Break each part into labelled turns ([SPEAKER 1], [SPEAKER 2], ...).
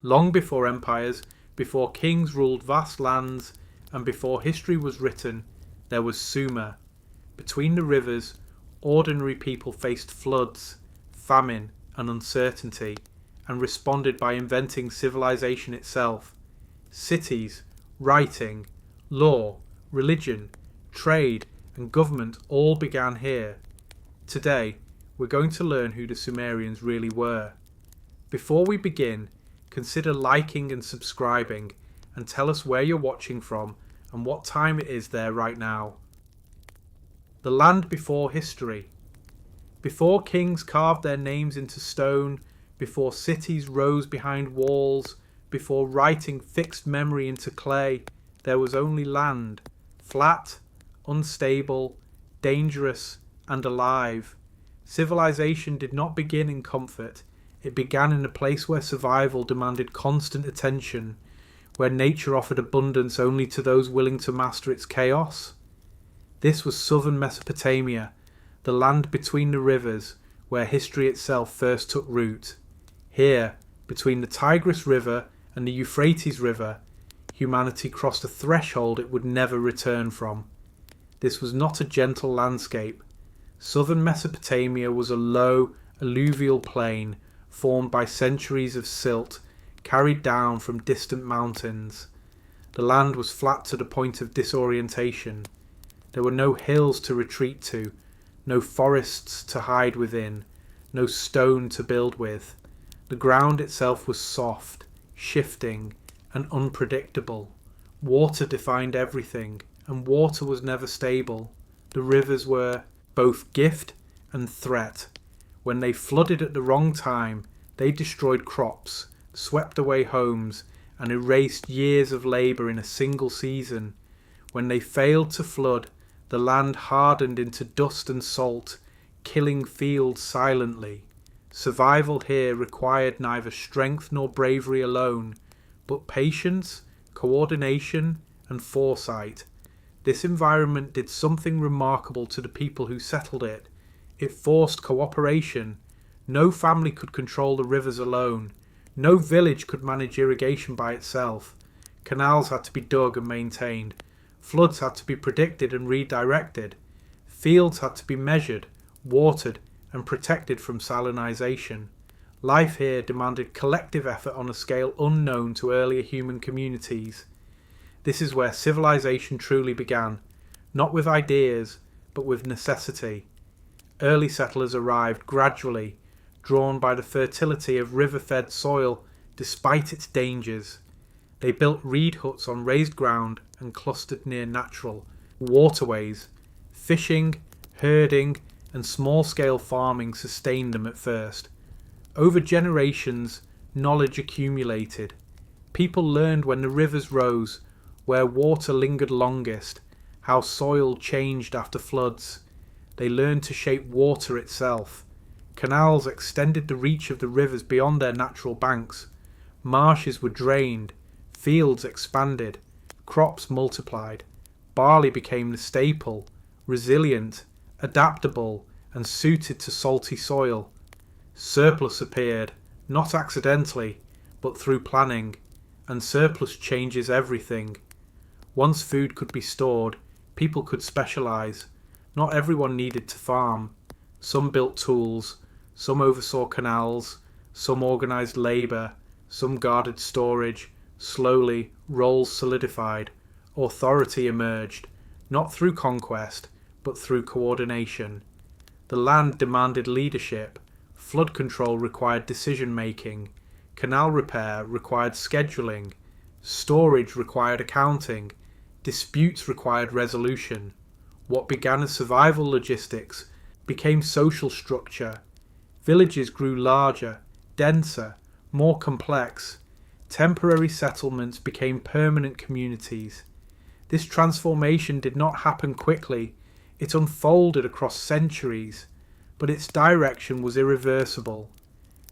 [SPEAKER 1] Long before empires, before kings ruled vast lands, and before history was written, there was Sumer. Between the rivers, ordinary people faced floods, famine, and uncertainty, and responded by inventing civilization itself. Cities, writing, law, religion, trade, and government all began here. Today, we're going to learn who the Sumerians really were. Before we begin, consider liking and subscribing, and tell us where you're watching from and what time it is there right now. The land before history. Before kings carved their names into stone, before cities rose behind walls, before writing fixed memory into clay, there was only land, flat, unstable, dangerous, and alive. Civilization did not begin in comfort. It began in a place where survival demanded constant attention, where nature offered abundance only to those willing to master its chaos. This was southern Mesopotamia, the land between the rivers, where history itself first took root. Here, between the Tigris River and the Euphrates River, humanity crossed a threshold it would never return from. This was not a gentle landscape. Southern Mesopotamia was a low, alluvial plain formed by centuries of silt carried down from distant mountains. The land was flat to the point of disorientation. There were no hills to retreat to, no forests to hide within, no stone to build with. The ground itself was soft, shifting, and unpredictable. Water defined everything, and water was never stable. The rivers were both gift and threat. When they flooded at the wrong time, they destroyed crops, swept away homes, and erased years of labour in a single season. When they failed to flood, the land hardened into dust and salt, killing fields silently. Survival here required neither strength nor bravery alone, but patience, coordination, and foresight. This environment did something remarkable to the people who settled it. It forced cooperation. No family could control the rivers alone. No village could manage irrigation by itself. Canals had to be dug and maintained. Floods had to be predicted and redirected. Fields had to be measured, watered, and protected from salinization. Life here demanded collective effort on a scale unknown to earlier human communities. This is where civilization truly began, not with ideas, but with necessity. Early settlers arrived gradually, drawn by the fertility of river-fed soil despite its dangers. They built reed huts on raised ground and clustered near natural waterways. Fishing, herding, and small-scale farming sustained them at first. Over generations, knowledge accumulated. People learned when the rivers rose, where water lingered longest, how soil changed after floods. They learned to shape water itself. Canals extended the reach of the rivers beyond their natural banks. Marshes were drained. Fields expanded. Crops multiplied. Barley became the staple, resilient, adaptable, and suited to salty soil. Surplus appeared, not accidentally, but through planning, and surplus changes everything. Once food could be stored, people could specialize. Not everyone needed to farm. Some built tools, some oversaw canals, some organized labor, some guarded storage. Slowly, roles solidified. Authority emerged, not through conquest, but through coordination. The land demanded leadership. Flood control required decision-making. Canal repair required scheduling. Storage required accounting. Disputes required resolution. What began as survival logistics became social structure. Villages grew larger, denser, more complex. Temporary settlements became permanent communities. This transformation did not happen quickly. It unfolded across centuries, but its direction was irreversible.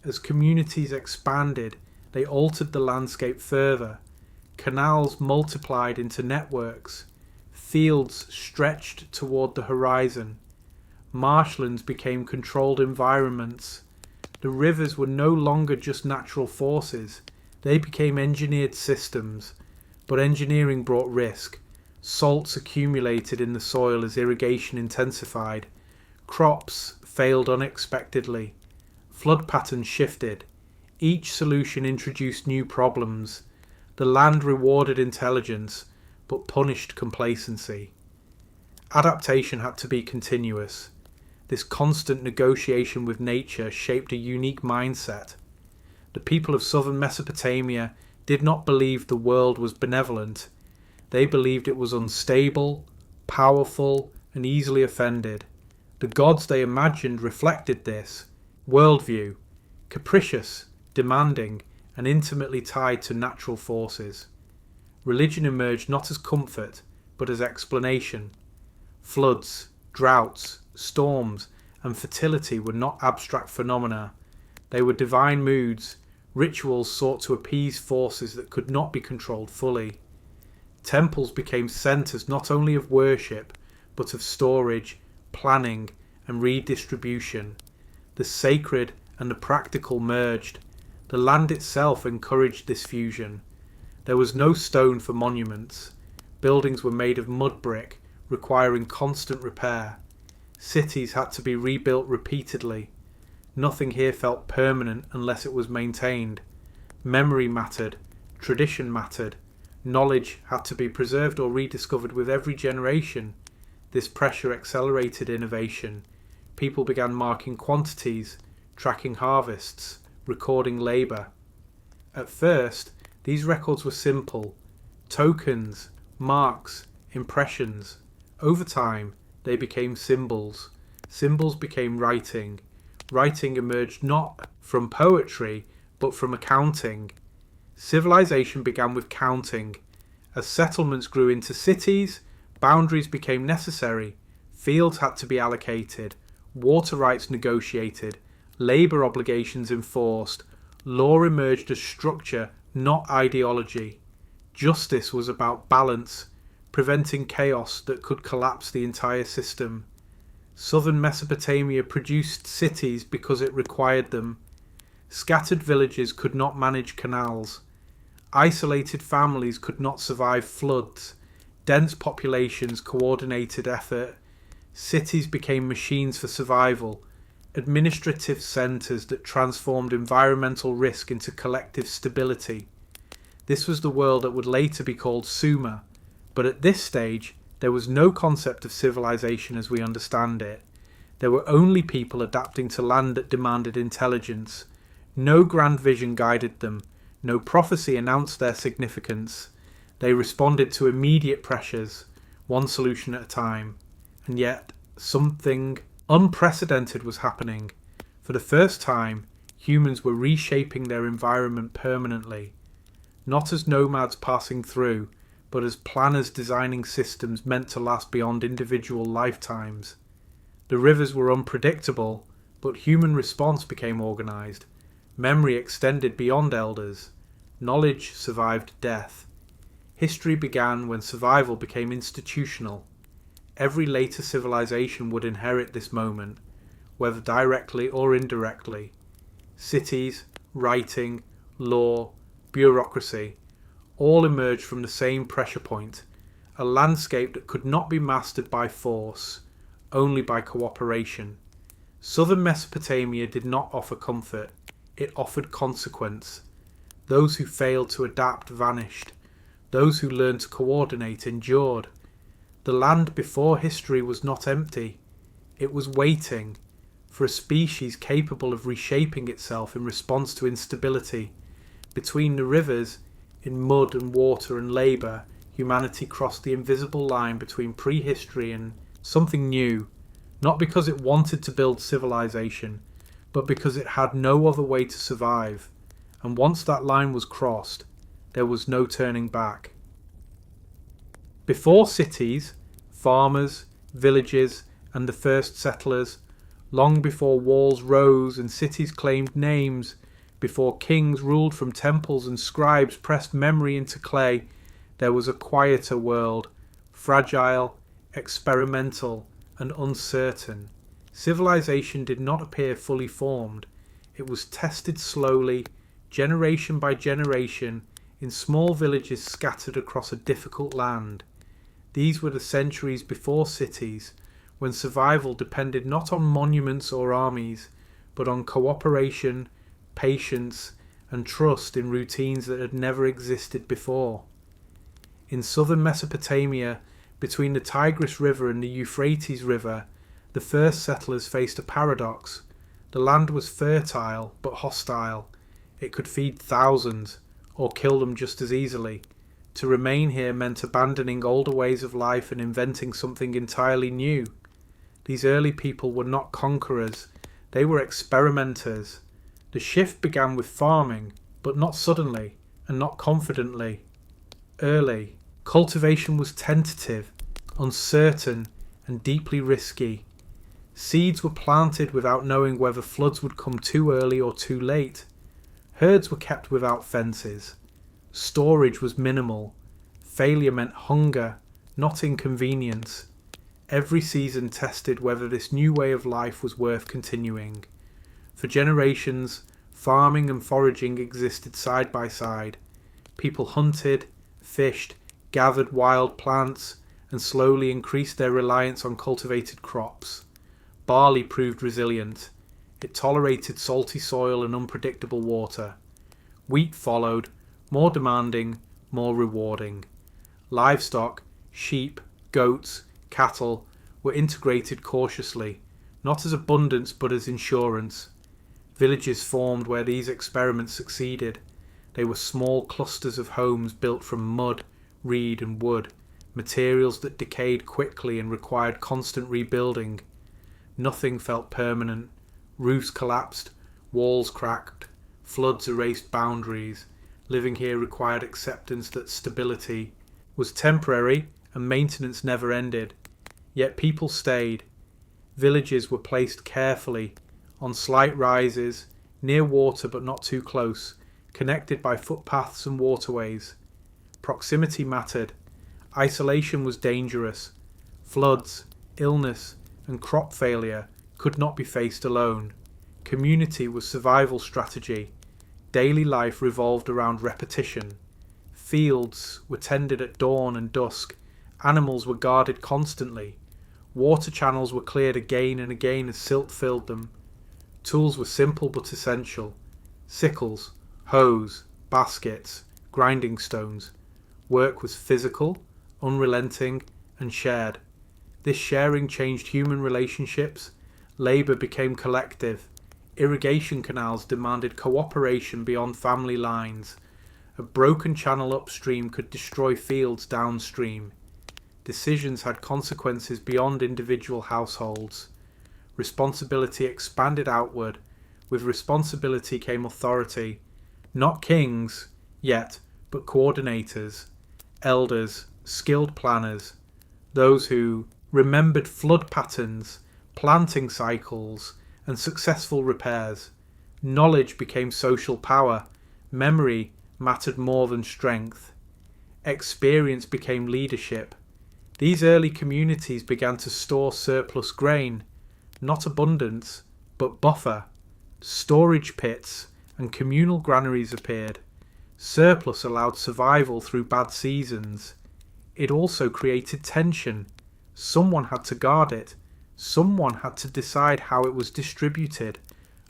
[SPEAKER 1] As communities expanded, they altered the landscape further. Canals multiplied into networks. Fields stretched toward the horizon. Marshlands became controlled environments. The rivers were no longer just natural forces. They became engineered systems, but engineering brought risk. Salts accumulated in the soil as irrigation intensified. Crops failed unexpectedly. Flood patterns shifted. Each solution introduced new problems. The land rewarded intelligence, but punished complacency. Adaptation had to be continuous. This constant negotiation with nature shaped a unique mindset. The people of southern Mesopotamia did not believe the world was benevolent. They believed it was unstable, powerful, and easily offended. The gods they imagined reflected this. Worldview, capricious, demanding, and intimately tied to natural forces. Religion emerged not as comfort, but as explanation. Floods, droughts, storms, and fertility were not abstract phenomena. They were divine moods. Rituals sought to appease forces that could not be controlled fully. Temples became centres not only of worship, but of storage, planning, and redistribution. The sacred and the practical merged. The land itself encouraged this fusion. There was no stone for monuments. Buildings were made of mud brick, requiring constant repair. Cities had to be rebuilt repeatedly. Nothing here felt permanent unless it was maintained. Memory mattered, tradition mattered, knowledge had to be preserved or rediscovered with every generation. This pressure accelerated innovation. People began marking quantities, tracking harvests, recording labour. At first, these records were simple: tokens, marks, impressions. Over time, they became symbols. Symbols became writing. Writing emerged not from poetry, but from accounting. Civilization began with counting. As settlements grew into cities, boundaries became necessary. Fields had to be allocated, water rights negotiated, labour obligations enforced. Law emerged as structure, not ideology. Justice was about balance, preventing chaos that could collapse the entire system. Southern Mesopotamia produced cities because it required them. Scattered villages could not manage canals. Isolated families could not survive floods. Dense populations coordinated effort. Cities became machines for survival, administrative centres that transformed environmental risk into collective stability. This was the world that would later be called Sumer, but at this stage there was no concept of civilization as we understand it. There were only people adapting to land that demanded intelligence. No grand vision guided them. No prophecy announced their significance. They responded to immediate pressures, one solution at a time. And yet, something unprecedented was happening. For the first time, humans were reshaping their environment permanently. Not as nomads passing through, but as planners designing systems meant to last beyond individual lifetimes. The rivers were unpredictable, but human response became organised. Memory extended beyond elders. Knowledge survived death. History began when survival became institutional. Every later civilization would inherit this moment, whether directly or indirectly. Cities, writing, law, bureaucracy, all emerged from the same pressure point, a landscape that could not be mastered by force, only by cooperation. Southern Mesopotamia did not offer comfort, it offered consequence. Those who failed to adapt vanished. Those who learned to coordinate endured. The land before history was not empty. It was waiting for a species capable of reshaping itself in response to instability. Between the rivers, in mud and water and labour, humanity crossed the invisible line between prehistory and something new, not because it wanted to build civilization, but because it had no other way to survive. And once that line was crossed, there was no turning back. Before cities, farmers, villages, and the first settlers, long before walls rose and cities claimed names, before kings ruled from temples and scribes pressed memory into clay, there was a quieter world, fragile, experimental, and uncertain. Civilization did not appear fully formed. It was tested slowly, generation by generation, in small villages scattered across a difficult land. These were the centuries before cities, when survival depended not on monuments or armies, but on cooperation, patience, and trust in routines that had never existed before. In southern Mesopotamia, between the Tigris River and the Euphrates River, the first settlers faced a paradox. The land was fertile but hostile. It could feed thousands, or kill them just as easily. To remain here meant abandoning older ways of life and inventing something entirely new. These early people were not conquerors, they were experimenters. The shift began with farming, but not suddenly, and not confidently. Early, cultivation was tentative, uncertain, and deeply risky. Seeds were planted without knowing whether floods would come too early or too late. Herds were kept without fences. Storage was minimal. Failure meant hunger, not inconvenience. Every season tested whether this new way of life was worth continuing. For generations, farming and foraging existed side by side. People hunted, fished, gathered wild plants, and slowly increased their reliance on cultivated crops. Barley proved resilient. It tolerated salty soil and unpredictable water. Wheat followed, more demanding, more rewarding. Livestock, sheep, goats, cattle, were integrated cautiously, not as abundance but as insurance. Villages formed where these experiments succeeded. They were small clusters of homes built from mud, reed and wood, materials that decayed quickly and required constant rebuilding. Nothing felt permanent. Roofs collapsed, walls cracked, floods erased boundaries. Living here required acceptance that stability was temporary and maintenance never ended. Yet people stayed. Villages were placed carefully, on slight rises, near water but not too close, connected by footpaths and waterways. Proximity mattered. Isolation was dangerous. Floods, illness, and crop failure could not be faced alone. Community was survival strategy. Daily life revolved around repetition. Fields were tended at dawn and dusk. Animals were guarded constantly. Water channels were cleared again and again as silt filled them. Tools were simple but essential. Sickles, hoes, baskets, grinding stones. Work was physical, unrelenting, and shared. This sharing changed human relationships. Labour became collective. Irrigation canals demanded cooperation beyond family lines. A broken channel upstream could destroy fields downstream. Decisions had consequences beyond individual households. Responsibility expanded outward. With responsibility came authority. Not kings, yet, but coordinators, elders, skilled planners, those who remembered flood patterns, planting cycles, and successful repairs. Knowledge became social power. Memory mattered more than strength. Experience became leadership. These early communities began to store surplus grain, not abundance, but buffer. Storage pits and communal granaries appeared. Surplus allowed survival through bad seasons. It also created tension. Someone had to guard it. Someone had to decide how it was distributed.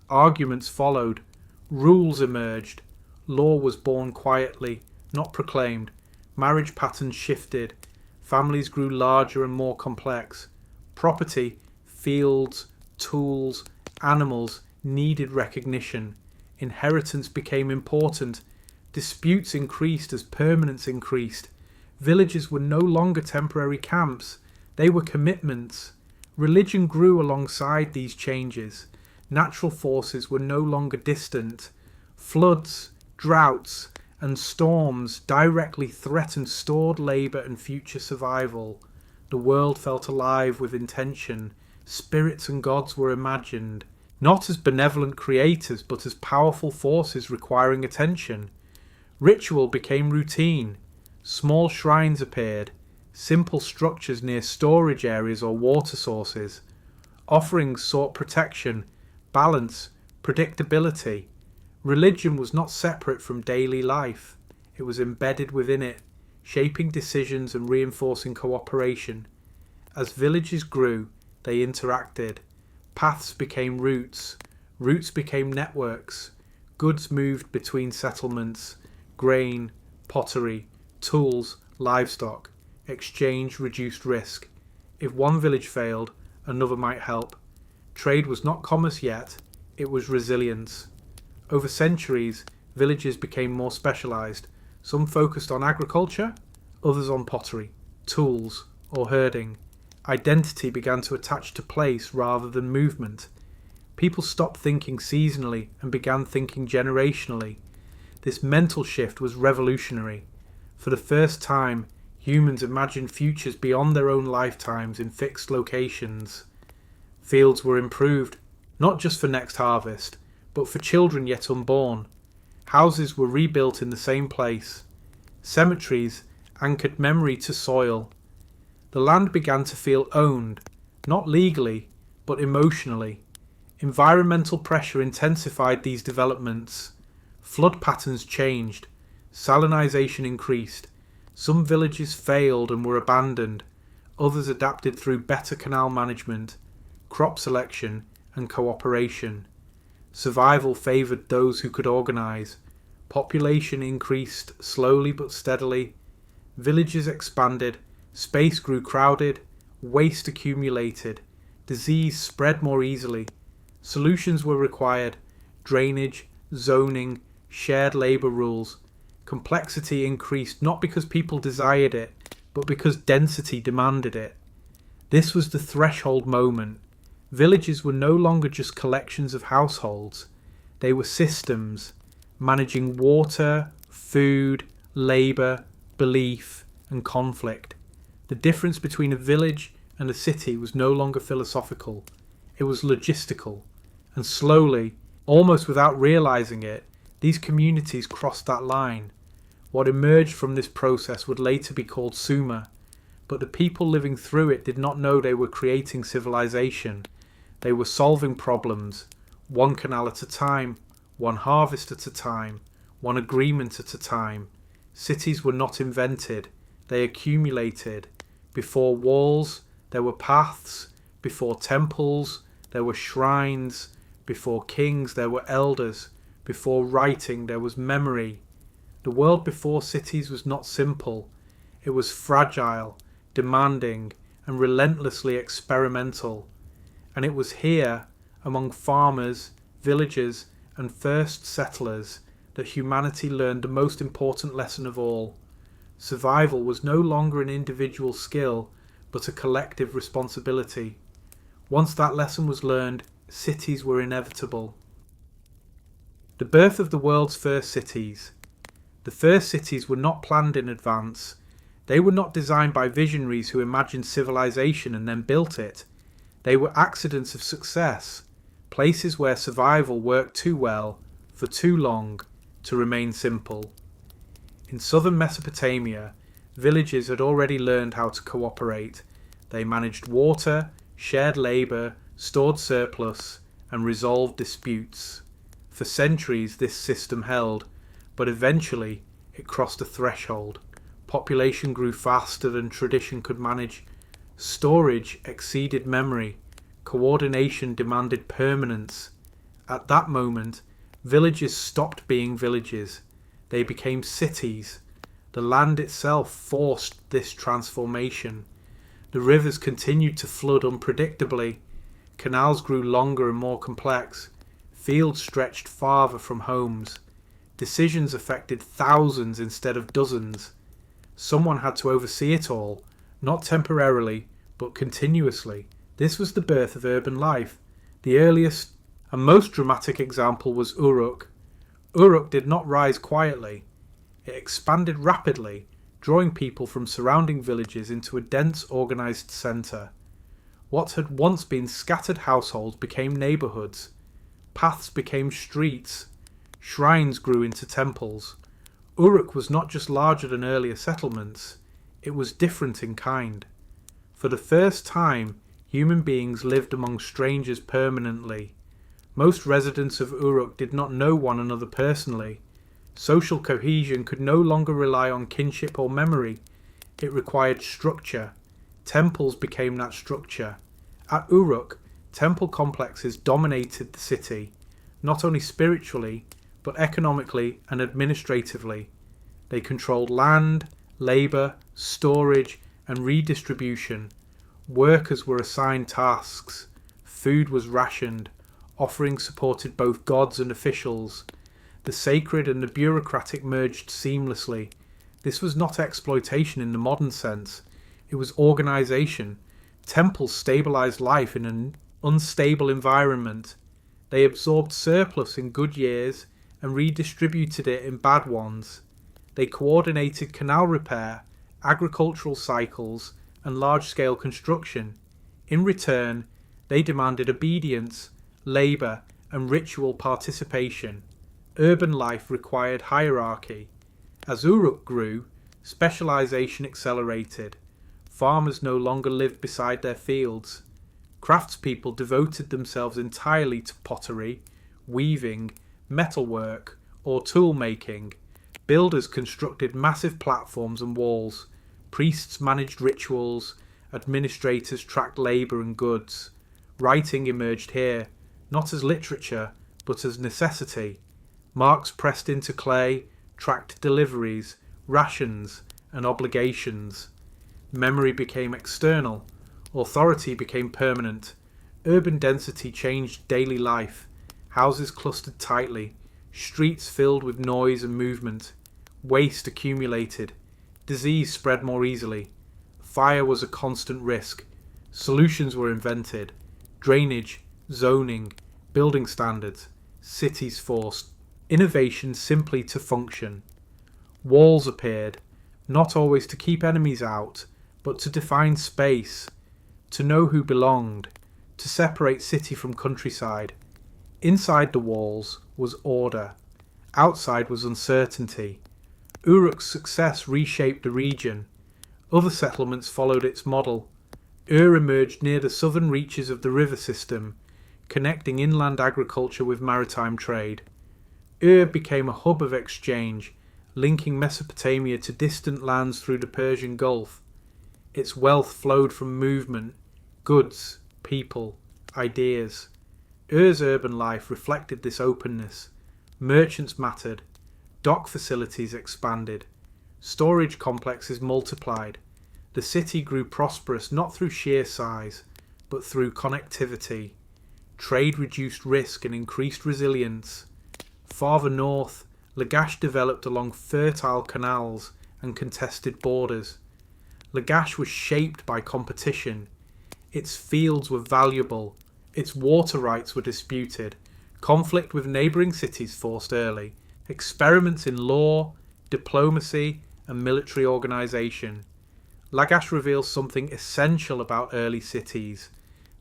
[SPEAKER 1] Arguments followed. Rules emerged. Law was born quietly, not proclaimed. Marriage patterns shifted. Families grew larger and more complex. Property, fields, tools, animals needed recognition. Inheritance became important. Disputes increased as permanence increased. Villages were no longer temporary camps. They were commitments. Religion grew alongside these changes. Natural forces were no longer distant. Floods, droughts, and storms directly threatened stored labour and future survival. The world felt alive with intention. Spirits and gods were imagined, not as benevolent creators, but as powerful forces requiring attention. Ritual became routine. Small shrines appeared, simple structures near storage areas or water sources. Offerings sought protection, balance, predictability. Religion was not separate from daily life. It was embedded within it, shaping decisions and reinforcing cooperation. As villages grew, they interacted. Paths became routes. Routes became networks. Goods moved between settlements. Grain, pottery, tools, livestock. Exchange reduced risk. If one village failed, another might help. Trade was not commerce yet, it was resilience. Over centuries, villages became more specialised. Some focused on agriculture, others on pottery, tools, or herding. Identity began to attach to place rather than movement. People stopped thinking seasonally and began thinking generationally. This mental shift was revolutionary. For the first time, humans imagined futures beyond their own lifetimes in fixed locations. Fields were improved, not just for next harvest, but for children yet unborn. Houses were rebuilt in the same place. Cemeteries anchored memory to soil. The land began to feel owned, not legally, but emotionally. Environmental pressure intensified these developments. Flood patterns changed. Salinisation increased. Some villages failed and were abandoned. Others adapted through better canal management, crop selection, and cooperation. Survival favoured those who could organise. Population increased slowly but steadily. Villages expanded. Space grew crowded. Waste accumulated. Disease spread more easily. Solutions were required. Drainage, zoning, shared labour rules. Complexity increased not because people desired it, but because density demanded it. This was the threshold moment. Villages were no longer just collections of households. They were systems, managing water, food, labour, belief, and conflict. The difference between a village and a city was no longer philosophical. It was logistical. And slowly, almost without realising it, these communities crossed that line. What emerged from this process would later be called Sumer, but the people living through it did not know they were creating civilization. They were solving problems, one canal at a time, one harvest at a time, one agreement at a time. Cities were not invented, they accumulated. Before walls, there were paths. Before temples, there were shrines. Before kings, there were elders. Before writing, there was memory. The world before cities was not simple. It was fragile, demanding, and relentlessly experimental. And it was here, among farmers, villagers, and first settlers, that humanity learned the most important lesson of all. Survival was no longer an individual skill, but a collective responsibility. Once that lesson was learned, cities were inevitable. The birth of the world's first cities. The first cities were not planned in advance. They were not designed by visionaries who imagined civilization and then built it. They were accidents of success, places where survival worked too well, for too long, to remain simple. In southern Mesopotamia, villages had already learned how to cooperate. They managed water, shared labour, stored surplus, and resolved disputes. For centuries this system held, but eventually it crossed a threshold. Population grew faster than tradition could manage. Storage exceeded memory. Coordination demanded permanence. At that moment, villages stopped being villages. They became cities. The land itself forced this transformation. The rivers continued to flood unpredictably. Canals grew longer and more complex. Fields stretched farther from homes. Decisions affected thousands instead of dozens. Someone had to oversee it all, not temporarily, but continuously. This was the birth of urban life. The earliest and most dramatic example was Uruk. Uruk did not rise quietly. It expanded rapidly, drawing people from surrounding villages into a dense, organised centre. What had once been scattered households became neighbourhoods. Paths became streets. Shrines grew into temples. Uruk was not just larger than earlier settlements, it was different in kind. For the first time, human beings lived among strangers permanently. Most residents of Uruk did not know one another personally. Social cohesion could no longer rely on kinship or memory. It required structure. Temples became that structure. At Uruk, temple complexes dominated the city, not only spiritually, but economically and administratively. They controlled land, labour, storage, and redistribution. Workers were assigned tasks. Food was rationed. Offerings supported both gods and officials. The sacred and the bureaucratic merged seamlessly. This was not exploitation in the modern sense. It was organisation. Temples stabilised life in an unstable environment. They absorbed surplus in good years and redistributed it in bad ones. They coordinated canal repair, agricultural cycles, and large-scale construction. In return, they demanded obedience, labour, and ritual participation. Urban life required hierarchy. As Uruk grew, specialisation accelerated. Farmers no longer lived beside their fields. Craftspeople devoted themselves entirely to pottery, weaving, metalwork, or tool making. Builders constructed massive platforms and walls. Priests managed rituals. Administrators tracked labour and goods. Writing emerged here, not as literature, but as necessity. Marks pressed into clay, tracked deliveries, rations, and obligations. Memory became external. Authority became permanent. Urban density changed daily life. Houses clustered tightly. Streets filled with noise and movement. Waste accumulated. Disease spread more easily. Fire was a constant risk. Solutions were invented. Drainage, zoning, building standards. Cities forced innovation simply to function. Walls appeared, not always to keep enemies out, but to define space, to know who belonged, to separate city from countryside. Inside the walls was order. Outside was uncertainty. Uruk's success reshaped the region. Other settlements followed its model. Emerged near the southern reaches of the river system, connecting inland agriculture with maritime trade. Became a hub of exchange, linking Mesopotamia to distant lands through the Persian Gulf. Its wealth flowed from movement, goods, people, ideas. Urban life reflected this openness. Merchants mattered. Dock facilities expanded. Storage complexes multiplied. The city grew prosperous not through sheer size, but through connectivity. Trade reduced risk and increased resilience. Farther north, Lagash developed along fertile canals and contested borders. Lagash was shaped by competition. Its fields were valuable. Its water rights were disputed. Conflict with neighbouring cities forced early. Experiments in law, diplomacy, and military organisation. Lagash reveals something essential about early cities.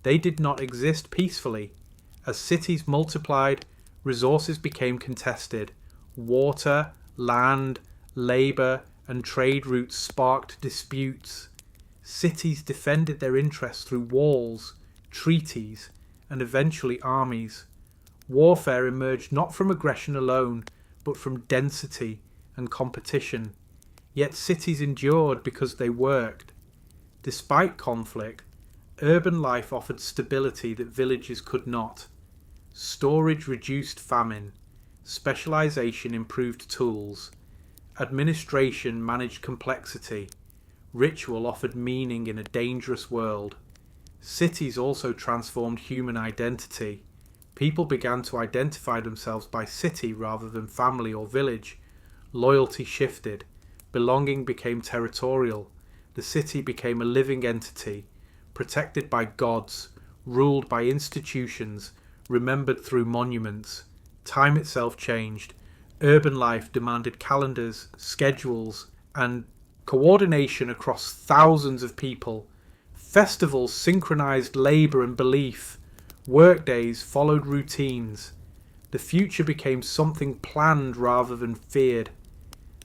[SPEAKER 1] They did not exist peacefully. As cities multiplied, resources became contested. Water, land, labour, and trade routes sparked disputes. Cities defended their interests through walls, treaties, and eventually armies. Warfare emerged not from aggression alone, but from density and competition. Yet cities endured because they worked. Despite conflict, urban life offered stability that villages could not. Storage reduced famine. Specialisation improved tools. Administration managed complexity. Ritual offered meaning in a dangerous world. Cities also transformed human identity. People began to identify themselves by city rather than family or village. Loyalty shifted. Belonging became territorial. The city became a living entity, protected by gods, ruled by institutions, remembered through monuments. Time itself changed. Urban life demanded calendars, schedules, and coordination across thousands of people. Festivals synchronized labour and belief. Workdays followed routines. The future became something planned rather than feared.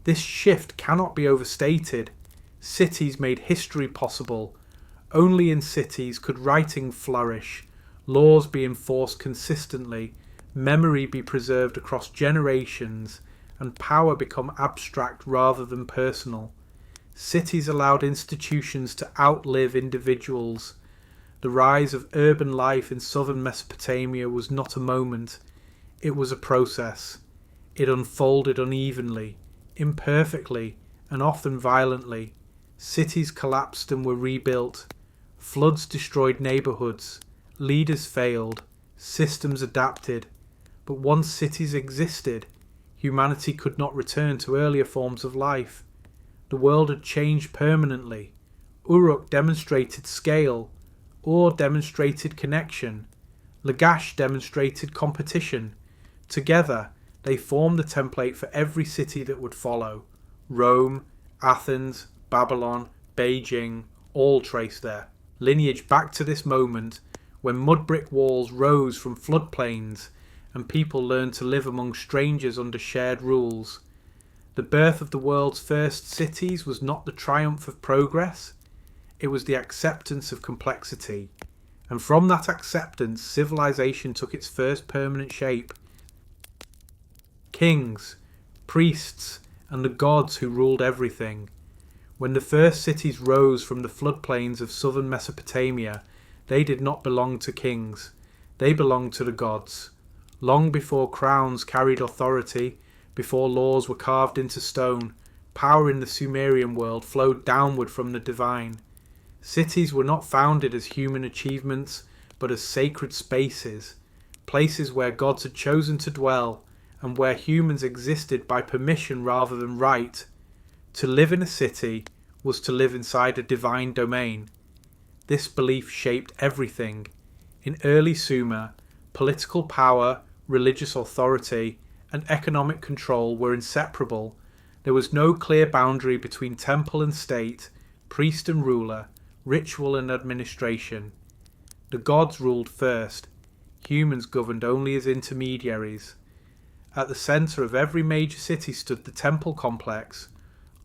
[SPEAKER 1] This shift cannot be overstated. Cities made history possible. Only in cities could writing flourish, laws be enforced consistently, memory be preserved across generations, and power become abstract rather than personal. Cities allowed institutions to outlive individuals. The rise of urban life in southern Mesopotamia was not a moment, it was a process. It unfolded unevenly, imperfectly, and often violently. Cities collapsed and were rebuilt. Floods destroyed neighborhoods. Leaders failed. Systems adapted. But once cities existed, humanity could not return to earlier forms of life. The world had changed permanently. Uruk demonstrated scale. Ur demonstrated connection. Lagash demonstrated competition. Together, they formed the template for every city that would follow. Rome, Athens, Babylon, Beijing, all traced their lineage back to this moment when mud brick walls rose from floodplains and people learned to live among strangers under shared rules. The birth of the world's first cities was not the triumph of progress, it was the acceptance of complexity. And from that acceptance, civilization took its first permanent shape. Kings, priests, and the gods who ruled everything. When the first cities rose from the floodplains of southern Mesopotamia, they did not belong to kings, they belonged to the gods. Long before crowns carried authority, before laws were carved into stone, power in the Sumerian world flowed downward from the divine. Cities were not founded as human achievements, but as sacred spaces, places where gods had chosen to dwell, and where humans existed by permission rather than right. To live in a city was to live inside a divine domain. This belief shaped everything. In early Sumer, political power, religious authority, and economic control were inseparable. There was no clear boundary between temple and state, priest and ruler, ritual and administration. The gods ruled first. Humans governed only as intermediaries. At the centre of every major city stood the temple complex,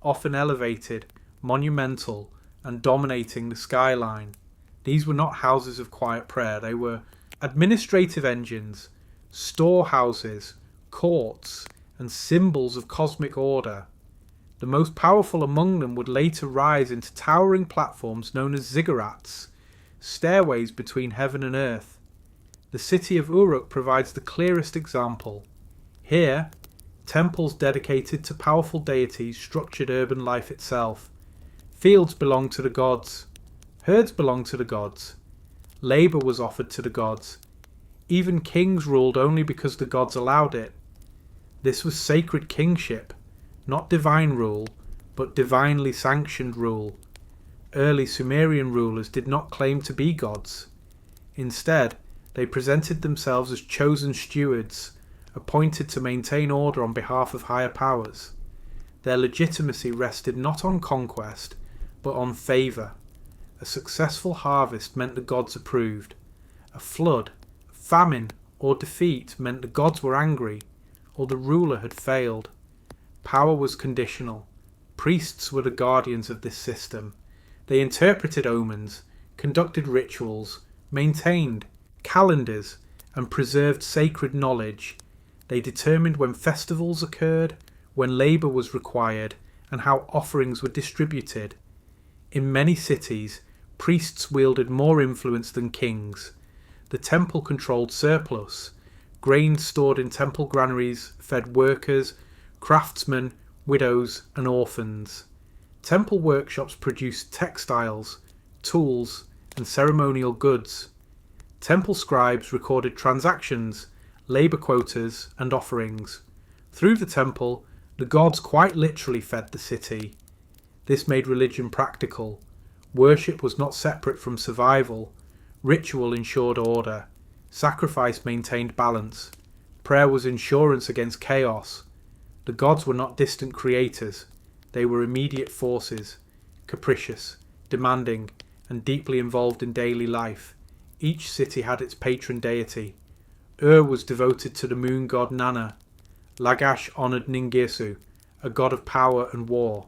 [SPEAKER 1] often elevated, monumental, and dominating the skyline. These were not houses of quiet prayer, they were administrative engines, storehouses, courts, and symbols of cosmic order. The most powerful among them would later rise into towering platforms known as ziggurats, stairways between heaven and earth. The city of Uruk provides the clearest example. Here, temples dedicated to powerful deities structured urban life itself. Fields belonged to the gods. Herds belonged to the gods. Labour was offered to the gods. Even kings ruled only because the gods allowed it. This was sacred kingship, not divine rule, but divinely sanctioned rule. Early Sumerian rulers did not claim to be gods. Instead, they presented themselves as chosen stewards, appointed to maintain order on behalf of higher powers. Their legitimacy rested not on conquest, but on favour. A successful harvest meant the gods approved. A flood, famine, or defeat meant the gods were angry, or the ruler had failed. Power was conditional. Priests were the guardians of this system. They interpreted omens, conducted rituals, maintained calendars, and preserved sacred knowledge. They determined when festivals occurred, when labour was required, and how offerings were distributed. In many cities, priests wielded more influence than kings. The temple controlled surplus. Grain stored in temple granaries fed workers, craftsmen, widows, and orphans. Temple workshops produced textiles, tools, and ceremonial goods. Temple scribes recorded transactions, labour quotas, and offerings. Through the temple, the gods quite literally fed the city. This made religion practical. Worship was not separate from survival. Ritual ensured order. Sacrifice maintained balance. Prayer was insurance against chaos. The gods were not distant creators. They were immediate forces, capricious, demanding, and deeply involved in daily life. Each city had its patron deity. Ur was devoted to the moon god Nana. Lagash honoured Ningirsu, a god of power and war.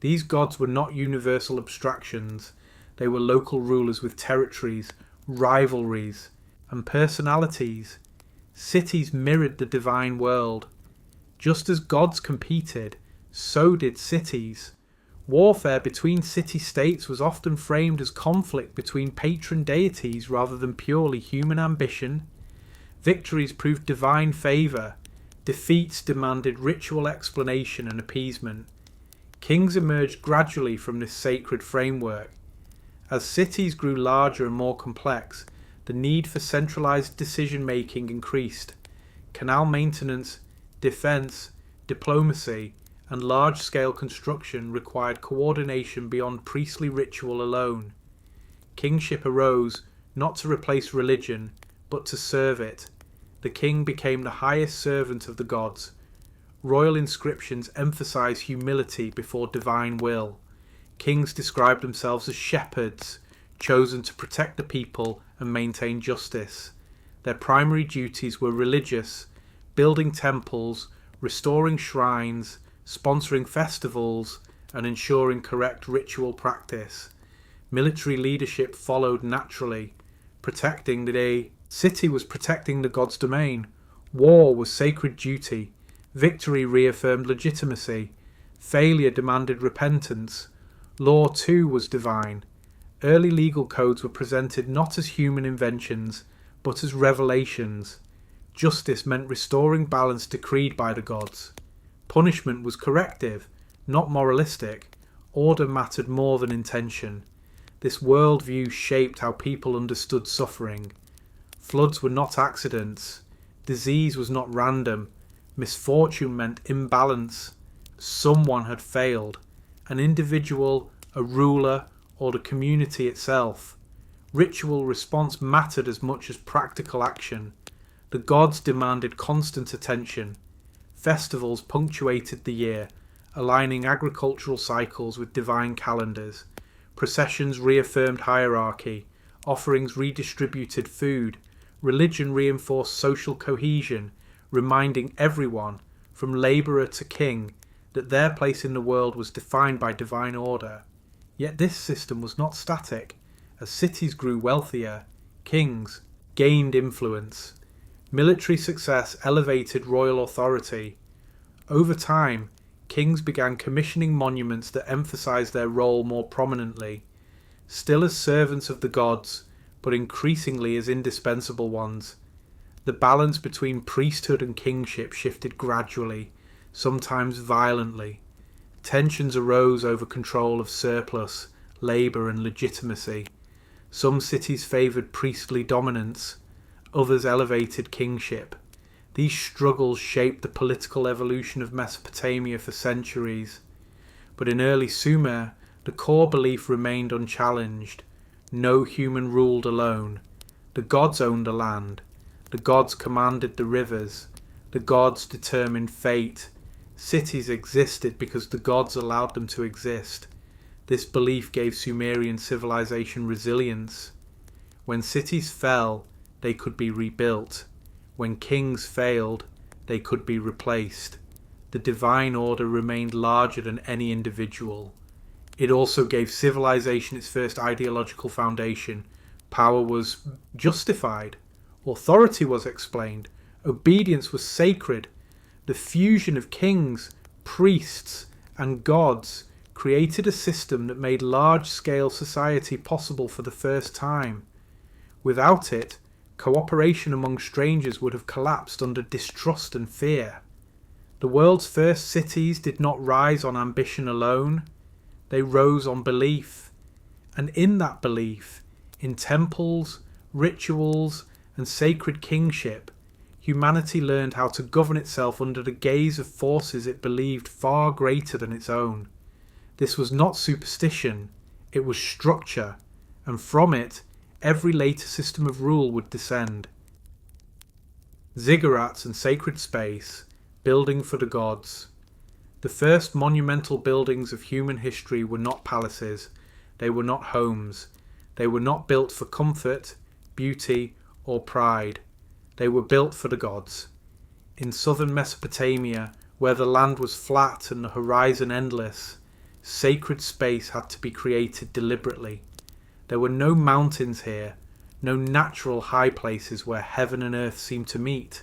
[SPEAKER 1] These gods were not universal abstractions. They were local rulers with territories, rivalries, and personalities. Cities mirrored the divine world. Just as gods competed, so did cities. Warfare between city-states was often framed as conflict between patron deities rather than purely human ambition. Victories proved divine favour. Defeats demanded ritual explanation and appeasement. Kings emerged gradually from this sacred framework. As cities grew larger and more complex, the need for centralised decision-making increased. Canal maintenance, defence, diplomacy, and large-scale construction required coordination beyond priestly ritual alone. Kingship arose not to replace religion, but to serve it. The king became the highest servant of the gods. Royal inscriptions emphasize humility before divine will. Kings described themselves as shepherds, chosen to protect the people and maintain justice. Their primary duties were religious, building temples, restoring shrines, sponsoring festivals, and ensuring correct ritual practice. Military leadership followed naturally. Protecting the city was protecting the god's domain. War was sacred duty. Victory reaffirmed legitimacy. Failure demanded repentance. Law too was divine. Early legal codes were presented not as human inventions, but as revelations. Justice meant restoring balance decreed by the gods. Punishment was corrective, not moralistic. Order mattered more than intention. This worldview shaped how people understood suffering. Floods were not accidents. Disease was not random. Misfortune meant imbalance. Someone had failed. An individual, a ruler, or the community itself. Ritual response mattered as much as practical action. The gods demanded constant attention. Festivals punctuated the year, aligning agricultural cycles with divine calendars. Processions reaffirmed hierarchy. Offerings redistributed food. Religion reinforced social cohesion, reminding everyone, from labourer to king, that their place in the world was defined by divine order. Yet this system was not static. As cities grew wealthier, kings gained influence. Military success elevated royal authority. Over time, kings began commissioning monuments that emphasized their role more prominently, still as servants of the gods, but increasingly as indispensable ones. The balance between priesthood and kingship shifted gradually, sometimes violently. Tensions arose over control of surplus, labour and legitimacy. Some cities favoured priestly dominance, others elevated kingship. These struggles shaped the political evolution of Mesopotamia for centuries. But in early Sumer, the core belief remained unchallenged. No human ruled alone. The gods owned the land. The gods commanded the rivers. The gods determined fate. Cities existed because the gods allowed them to exist. This belief gave Sumerian civilization resilience. When cities fell, they could be rebuilt. When kings failed, they could be replaced. The divine order remained larger than any individual. It also gave civilization its first ideological foundation. Power was justified. Authority was explained. Obedience was sacred. The fusion of kings, priests, and gods created a system that made large-scale society possible for the first time. Without it, cooperation among strangers would have collapsed under distrust and fear. The world's first cities did not rise on ambition alone. They rose on belief. And in that belief, in temples, rituals, and sacred kingship, humanity learned how to govern itself under the gaze of forces it believed far greater than its own. This was not superstition, it was structure, and from it, every later system of rule would descend. Ziggurats and sacred space, building for the gods. The first monumental buildings of human history were not palaces, they were not homes, they were not built for comfort, beauty, or pride. They were built for the gods. In southern Mesopotamia, where the land was flat and the horizon endless, sacred space had to be created deliberately. There were no mountains here, no natural high places where heaven and earth seemed to meet.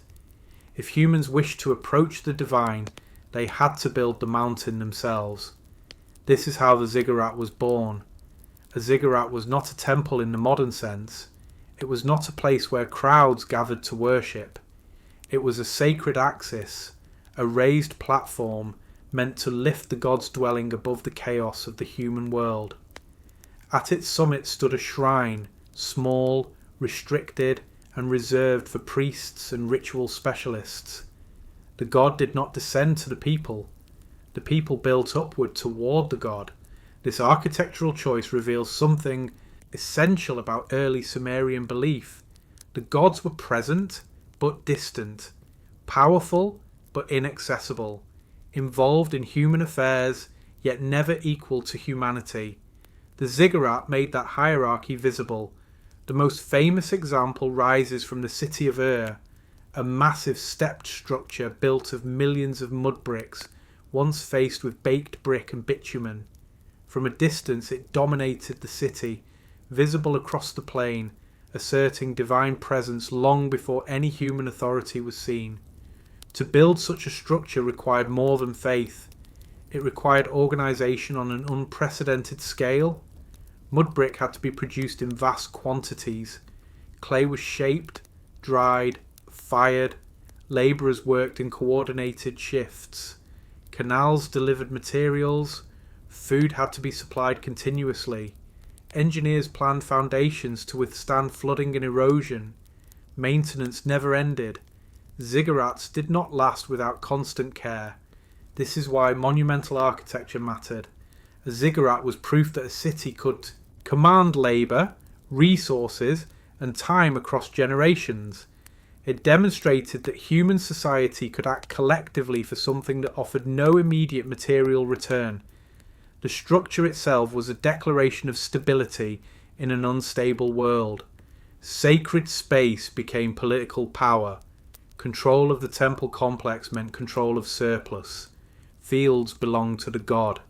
[SPEAKER 1] If humans wished to approach the divine, they had to build the mountain themselves. This is how the ziggurat was born. A ziggurat was not a temple in the modern sense. It was not a place where crowds gathered to worship. It was a sacred axis, a raised platform meant to lift the god's dwelling above the chaos of the human world. At its summit stood a shrine, small, restricted, and reserved for priests and ritual specialists. The god did not descend to the people. The people built upward toward the god. This architectural choice reveals something essential about early Sumerian belief. The gods were present but distant, powerful but inaccessible, involved in human affairs yet never equal to humanity. The ziggurat made that hierarchy visible. The most famous example rises from the city of Uruk, a massive stepped structure built of millions of mud bricks, once faced with baked brick and bitumen. From a distance it dominated the city, visible across the plain, asserting divine presence long before any human authority was seen. To build such a structure required more than faith. It required organisation on an unprecedented scale. Mud brick had to be produced in vast quantities. Clay was shaped, dried, fired. Labourers worked in coordinated shifts. Canals delivered materials. Food had to be supplied continuously. Engineers planned foundations to withstand flooding and erosion. Maintenance never ended. Ziggurats did not last without constant care. This is why monumental architecture mattered. A ziggurat was proof that a city could command labour, resources, and time across generations. It demonstrated that human society could act collectively for something that offered no immediate material return. The structure itself was a declaration of stability in an unstable world. Sacred space became political power. Control of the temple complex meant control of surplus. Fields belonged to the god.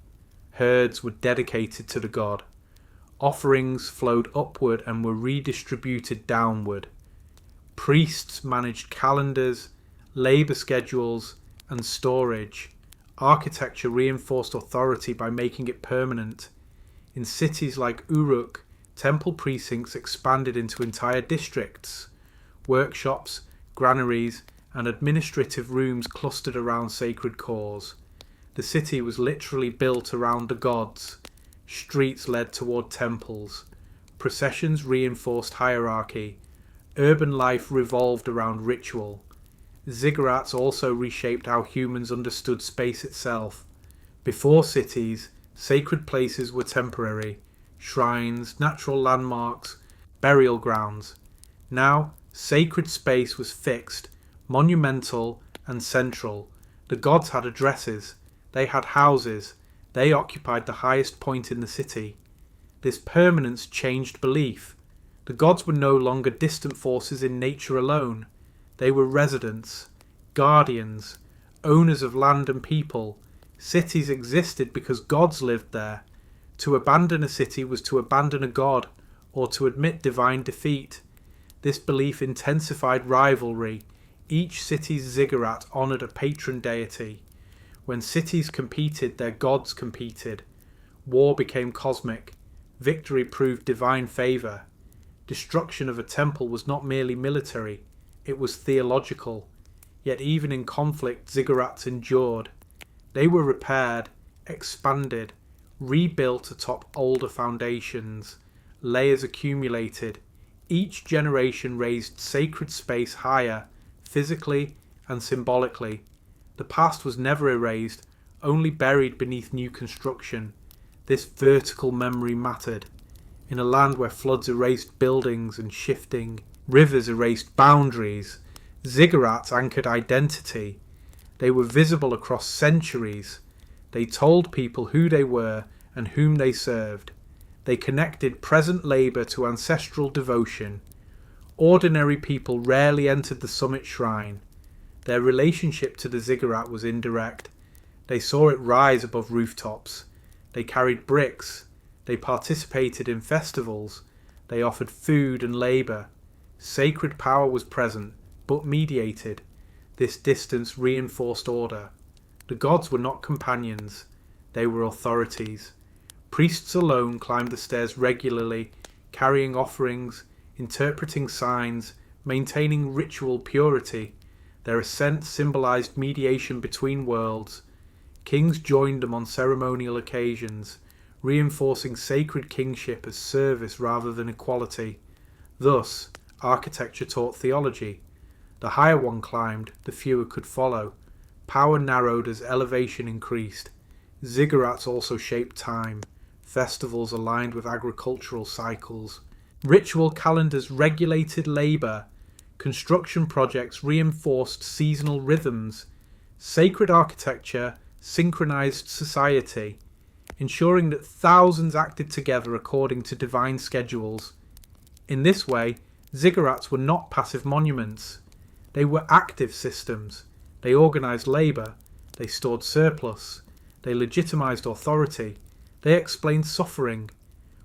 [SPEAKER 1] Herds were dedicated to the god. Offerings flowed upward and were redistributed downward. Priests managed calendars, labour schedules, and storage. Architecture reinforced authority by making it permanent. In cities like Uruk, temple precincts expanded into entire districts. Workshops, granaries, and administrative rooms clustered around sacred cores. The city was literally built around the gods. Streets led toward temples. Processions reinforced hierarchy. Urban life revolved around ritual. Ziggurats also reshaped how humans understood space itself. Before cities, sacred places were temporary. Shrines, natural landmarks, burial grounds. Now, sacred space was fixed, monumental, and central. The gods had addresses. They had houses. They occupied the highest point in the city. This permanence changed belief. The gods were no longer distant forces in nature alone. They were residents, guardians, owners of land and people. Cities existed because gods lived there. To abandon a city was to abandon a god, or to admit divine defeat. This belief intensified rivalry. Each city's ziggurat honoured a patron deity. When cities competed, their gods competed. War became cosmic. Victory proved divine favour. Destruction of a temple was not merely military, it was theological. Yet even in conflict, ziggurats endured. They were repaired, expanded, rebuilt atop older foundations. Layers accumulated. Each generation raised sacred space higher, physically and symbolically. The past was never erased, only buried beneath new construction. This vertical memory mattered. In a land where floods erased buildings and shifting rivers erased boundaries, ziggurats anchored identity. They were visible across centuries. They told people who they were and whom they served. They connected present labour to ancestral devotion. Ordinary people rarely entered the summit shrine. Their relationship to the ziggurat was indirect. They saw it rise above rooftops. They carried bricks. They participated in festivals. They offered food and labour. Sacred power was present, but mediated. This distance reinforced order. The gods were not companions, they were authorities. Priests alone climbed the stairs regularly, carrying offerings, interpreting signs, maintaining ritual purity. Their ascent symbolized mediation between worlds. Kings joined them on ceremonial occasions, reinforcing sacred kingship as service rather than equality. Thus, architecture taught theology. The higher one climbed, the fewer could follow. Power narrowed as elevation increased. Ziggurats also shaped time. Festivals aligned with agricultural cycles. Ritual calendars regulated labour. Construction projects reinforced seasonal rhythms. Sacred architecture synchronized society, ensuring that thousands acted together according to divine schedules. In this way, ziggurats were not passive monuments. They were active systems. They organized labour. They stored surplus. They legitimized authority. They explained suffering.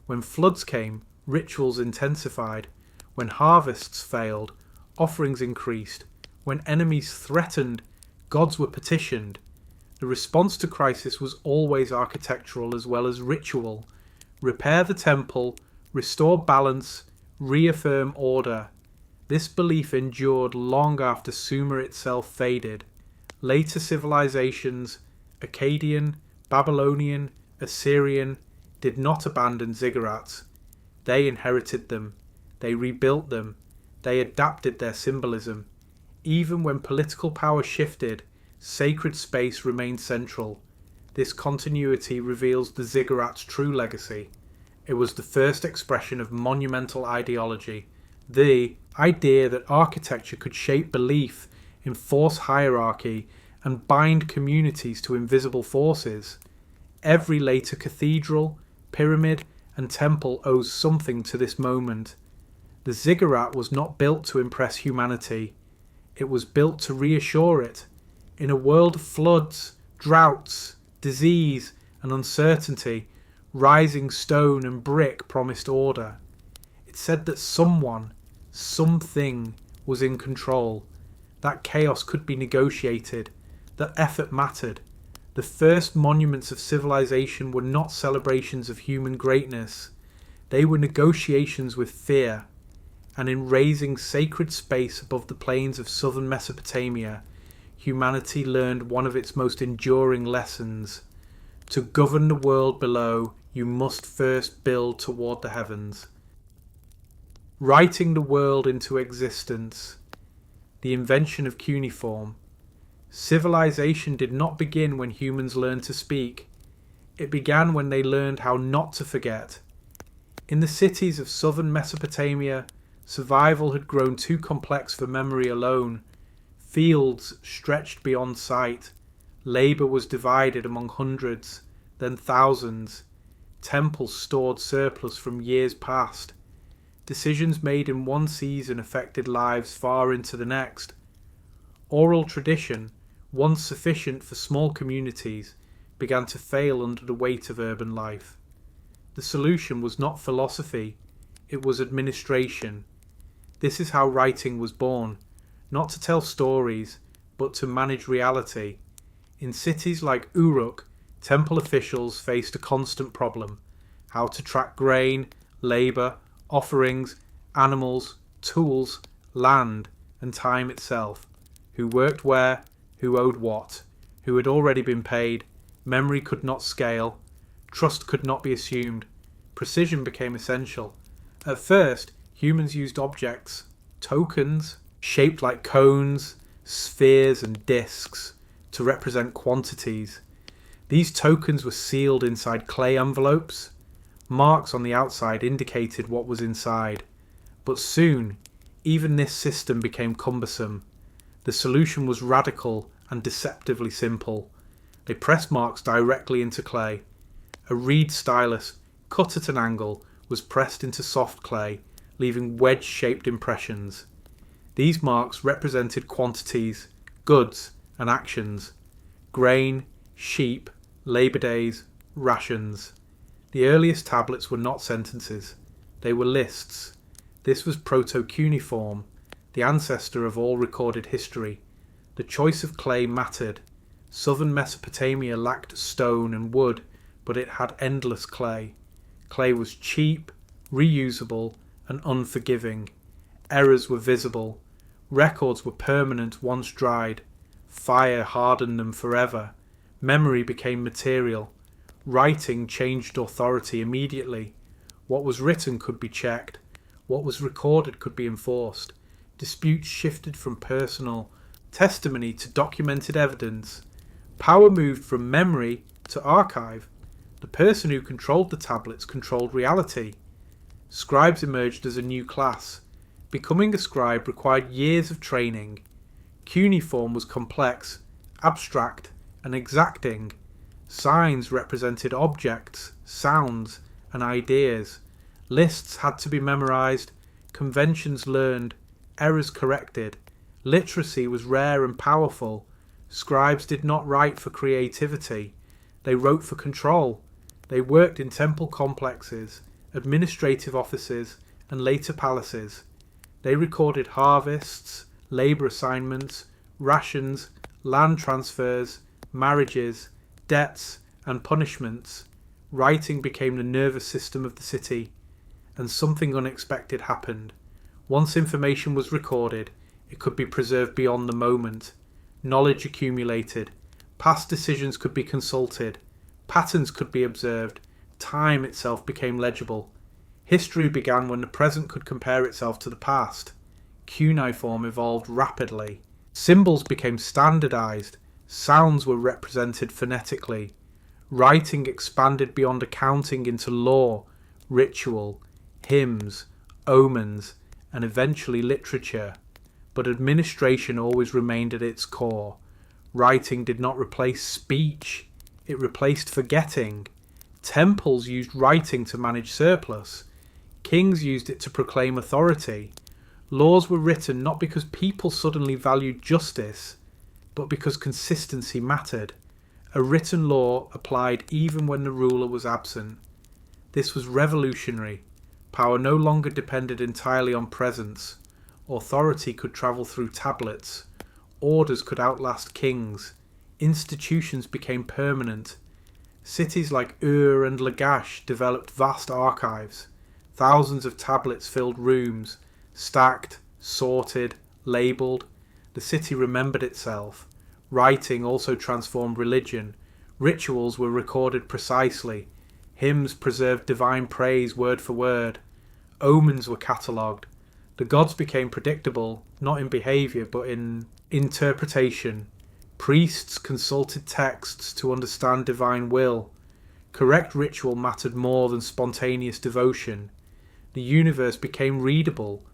[SPEAKER 1] When floods came, rituals intensified. When harvests failed, offerings increased. When enemies threatened, gods were petitioned. The response to crisis was always architectural as well as ritual. Repair the temple, restore balance, reaffirm order. This belief endured long after Sumer itself faded. Later civilizations, Akkadian, Babylonian, Assyrian, did not abandon ziggurats. They inherited them. They rebuilt them. They adapted their symbolism. Even when political power shifted, sacred space remained central. This continuity reveals the ziggurat's true legacy. It was the first expression of monumental ideology, the idea that architecture could shape belief, enforce hierarchy, and bind communities to invisible forces. Every later cathedral, pyramid, and temple owes something to this moment. The ziggurat was not built to impress humanity. It was built to reassure it. In a world of floods, droughts, disease, and uncertainty, rising stone and brick promised order. It said that someone, something, was in control, that chaos could be negotiated, that effort mattered. The first monuments of civilization were not celebrations of human greatness. They were negotiations with fear. And in raising sacred space above the plains of southern Mesopotamia, humanity learned one of its most enduring lessons. To govern the world below, you must first build toward the heavens. Writing the world into existence. The invention of cuneiform. Civilization did not begin when humans learned to speak. It began when they learned how not to forget. In the cities of southern Mesopotamia, survival had grown too complex for memory alone. Fields stretched beyond sight. Labour was divided among hundreds, then thousands. Temples stored surplus from years past. Decisions made in one season affected lives far into the next. Oral tradition, once sufficient for small communities, began to fail under the weight of urban life. The solution was not philosophy, it was administration. This is how writing was born, not to tell stories, but to manage reality. In cities like Uruk, temple officials faced a constant problem: how to track grain, labour, offerings, animals, tools, land, and time itself. Who worked where, who owed what, who had already been paid. Memory could not scale, trust could not be assumed. Precision became essential. At first, humans used objects, tokens, shaped like cones, spheres, and discs, to represent quantities. These tokens were sealed inside clay envelopes. Marks on the outside indicated what was inside. But soon, even this system became cumbersome. The solution was radical and deceptively simple. They pressed marks directly into clay. A reed stylus, cut at an angle, was pressed into soft clay, leaving wedge-shaped impressions. These marks represented quantities, goods, and actions: grain, sheep, labour days, rations. The earliest tablets were not sentences. They were lists. This was proto-cuneiform, the ancestor of all recorded history. The choice of clay mattered. Southern Mesopotamia lacked stone and wood, but it had endless clay. Clay was cheap, reusable, and unforgiving. Errors were visible. Records were permanent once dried. Fire hardened them forever. Memory became material. Writing changed authority immediately. What was written could be checked. What was recorded could be enforced. Disputes shifted from personal testimony to documented evidence. Power moved from memory to archive. The person who controlled the tablets controlled reality. Scribes emerged as a new class. Becoming a scribe required years of training. Cuneiform was complex, abstract, and exacting. Signs represented objects, sounds, and ideas. Lists had to be memorized, conventions learned, errors corrected. Literacy was rare and powerful. Scribes did not write for creativity. They wrote for control. They worked in temple complexes, administrative offices, and later palaces. They recorded harvests, labour assignments, rations, land transfers, marriages, debts, and punishments. Writing became the nervous system of the city, and something unexpected happened. Once information was recorded, it could be preserved beyond the moment. Knowledge accumulated. Past decisions could be consulted. Patterns could be observed. Time itself became legible. History began when the present could compare itself to the past. Cuneiform evolved rapidly. Symbols became standardized. Sounds were represented phonetically. Writing expanded beyond accounting into law, ritual, hymns, omens, and eventually literature. But administration always remained at its core. Writing did not replace speech. It replaced forgetting. Temples used writing to manage surplus. Kings used it to proclaim authority. Laws were written not because people suddenly valued justice, but because consistency mattered. A written law applied even when the ruler was absent. This was revolutionary. Power no longer depended entirely on presence. Authority could travel through tablets. Orders could outlast kings. Institutions became permanent. Cities like Uruk and Lagash developed vast archives. Thousands of tablets filled rooms, stacked, sorted, labelled. The city remembered itself. Writing also transformed religion. Rituals were recorded precisely. Hymns preserved divine praise word for word. Omens were catalogued. The gods became predictable, not in behaviour but in interpretation. Priests consulted texts to understand divine will. Correct ritual mattered more than spontaneous devotion. The universe became readable.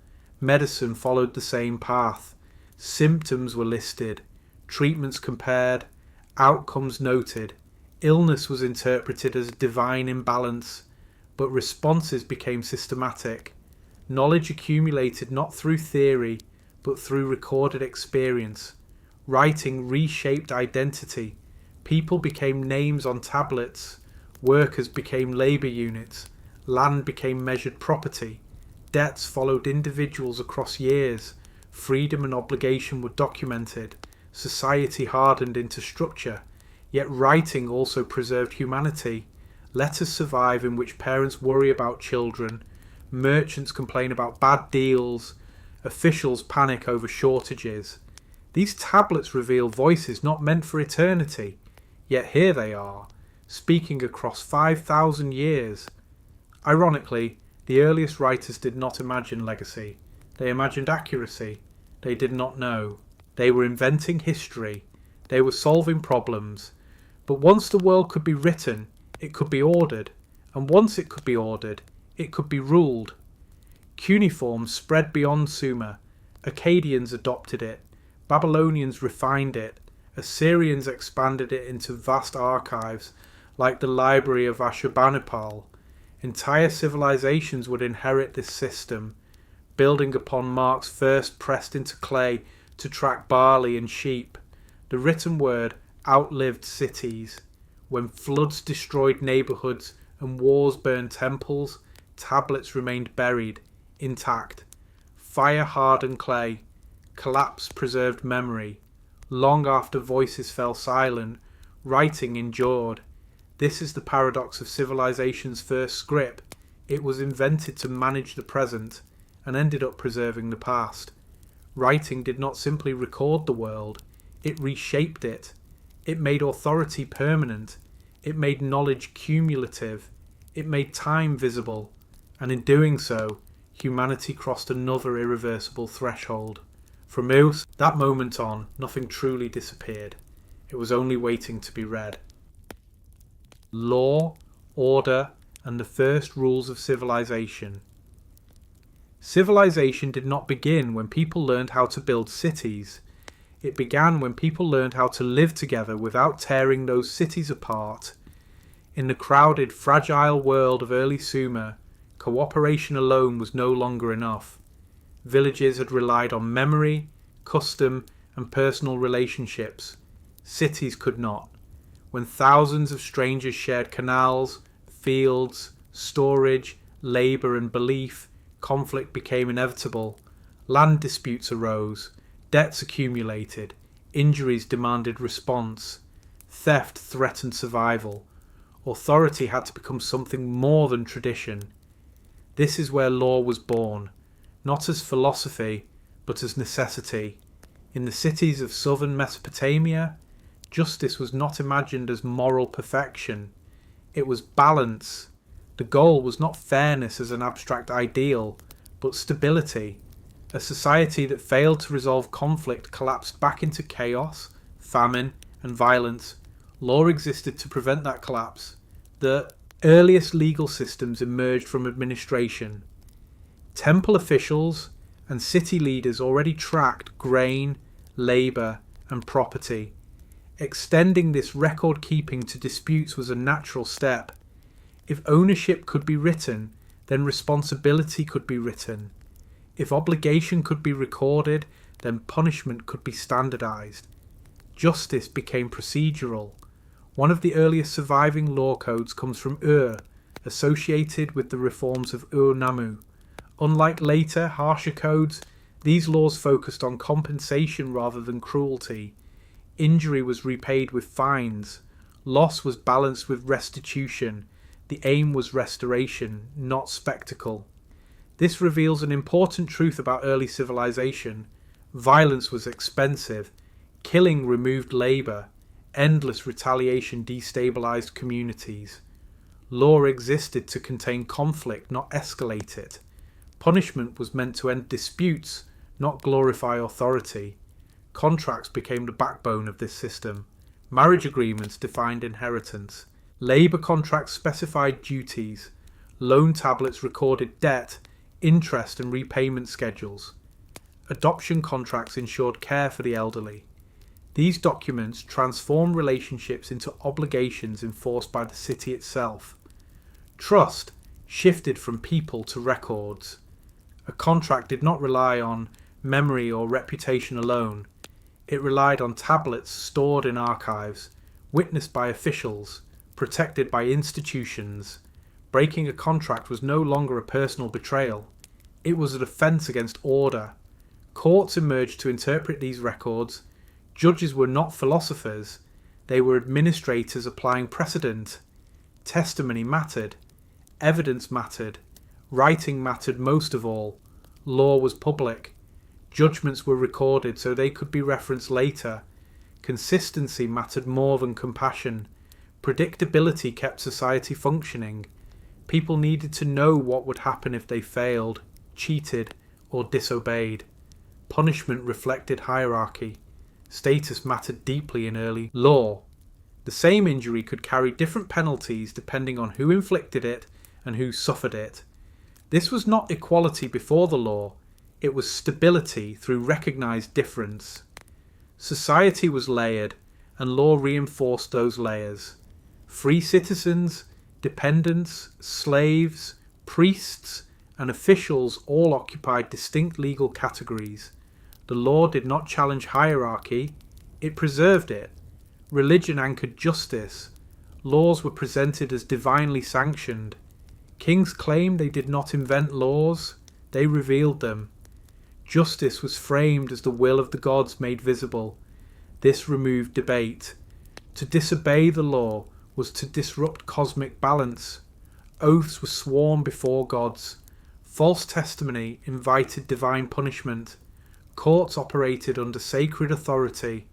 [SPEAKER 1] Medicine followed the same path. Symptoms were listed, treatments compared, outcomes noted. Illness was interpreted as a divine imbalance, but responses became systematic. Knowledge accumulated not through theory, but through recorded experience. Writing reshaped identity. People became names on tablets. Workers became labour units. Land became measured property. Debts followed individuals across years. Freedom and obligation were documented. Society hardened into structure. Yet writing also preserved humanity. Letters survive in which parents worry about children. Merchants complain about bad deals. Officials panic over shortages. These tablets reveal voices not meant for eternity. Yet here they are, speaking across 5,000 years. Ironically, the earliest writers did not imagine legacy. They imagined accuracy. They did not know. They were inventing history. They were solving problems. But once the world could be written, it could be ordered. And once it could be ordered, it could be ruled. Cuneiform spread beyond Sumer. Akkadians adopted it. Babylonians refined it. Assyrians expanded it into vast archives, like the library of Ashurbanipal. Entire civilizations would inherit this system, building upon marks first pressed into clay to track barley and sheep. The written word outlived cities. When floods destroyed neighbourhoods and wars burned temples, tablets remained buried, intact. Fire hardened clay. Collapse preserved memory. Long after voices fell silent, writing endured. This is the paradox of civilization's first script. It was invented to manage the present and ended up preserving the past. Writing did not simply record the world, it reshaped it. It made authority permanent. It made knowledge cumulative. It made time visible. And in doing so, humanity crossed another irreversible threshold. From that moment on, nothing truly disappeared. It was only waiting to be read. Law, order, and the first rules of civilization. Civilization did not begin when people learned how to build cities. It began when people learned how to live together without tearing those cities apart. In the crowded, fragile world of early Sumer, cooperation alone was no longer enough. Villages had relied on memory, custom, and personal relationships. Cities could not. When thousands of strangers shared canals, fields, storage, labour, and belief, conflict became inevitable. Land disputes arose, debts accumulated, injuries demanded response, theft threatened survival. Authority had to become something more than tradition. This is where law was born, not as philosophy, but as necessity. In the cities of southern Mesopotamia, justice was not imagined as moral perfection. It was balance. The goal was not fairness as an abstract ideal, but stability. A society that failed to resolve conflict collapsed back into chaos, famine, and violence. Law existed to prevent that collapse. The earliest legal systems emerged from administration. Temple officials and city leaders already tracked grain, labour, and property. Extending this record keeping to disputes was a natural step. If ownership could be written, then responsibility could be written. If obligation could be recorded, then punishment could be standardized. Justice became procedural. One of the earliest surviving law codes comes from associated with the reforms of Ur-Nammu. Unlike later, harsher codes, these laws focused on compensation rather than cruelty. Injury was repaid with fines. Loss was balanced with restitution. The aim was restoration, not spectacle. This reveals an important truth about early civilization. Violence was expensive. Killing removed labour. Endless retaliation destabilized communities. Law existed to contain conflict, not escalate it. Punishment was meant to end disputes, not glorify authority. Contracts became the backbone of this system. Marriage agreements defined inheritance. Labour contracts specified duties. Loan tablets recorded debt, interest and repayment schedules. Adoption contracts ensured care for the elderly. These documents transformed relationships into obligations enforced by the city itself. Trust shifted from people to records. A contract did not rely on memory or reputation alone. It relied on tablets stored in archives, witnessed by officials, protected by institutions. Breaking a contract was no longer a personal betrayal. It was an offence against order. Courts emerged to interpret these records. Judges were not philosophers. They were administrators applying precedent. Testimony mattered. Evidence mattered. Writing mattered most of all. Law was public. Judgments were recorded so they could be referenced later. Consistency mattered more than compassion. Predictability kept society functioning. People needed to know what would happen if they failed, cheated, or disobeyed. Punishment reflected hierarchy. Status mattered deeply in early law. The same injury could carry different penalties depending on who inflicted it and who suffered it. This was not equality before the law. It was stability through recognized difference. Society was layered, and law reinforced those layers. Free citizens, dependents, slaves, priests, and officials all occupied distinct legal categories. The law did not challenge hierarchy, it preserved it. Religion anchored justice. Laws were presented as divinely sanctioned. Kings claimed they did not invent laws, they revealed them. Justice was framed as the will of the gods made visible. This removed debate. To disobey the law was to disrupt cosmic balance. Oaths were sworn before gods. False testimony invited divine punishment. Courts operated under sacred authority.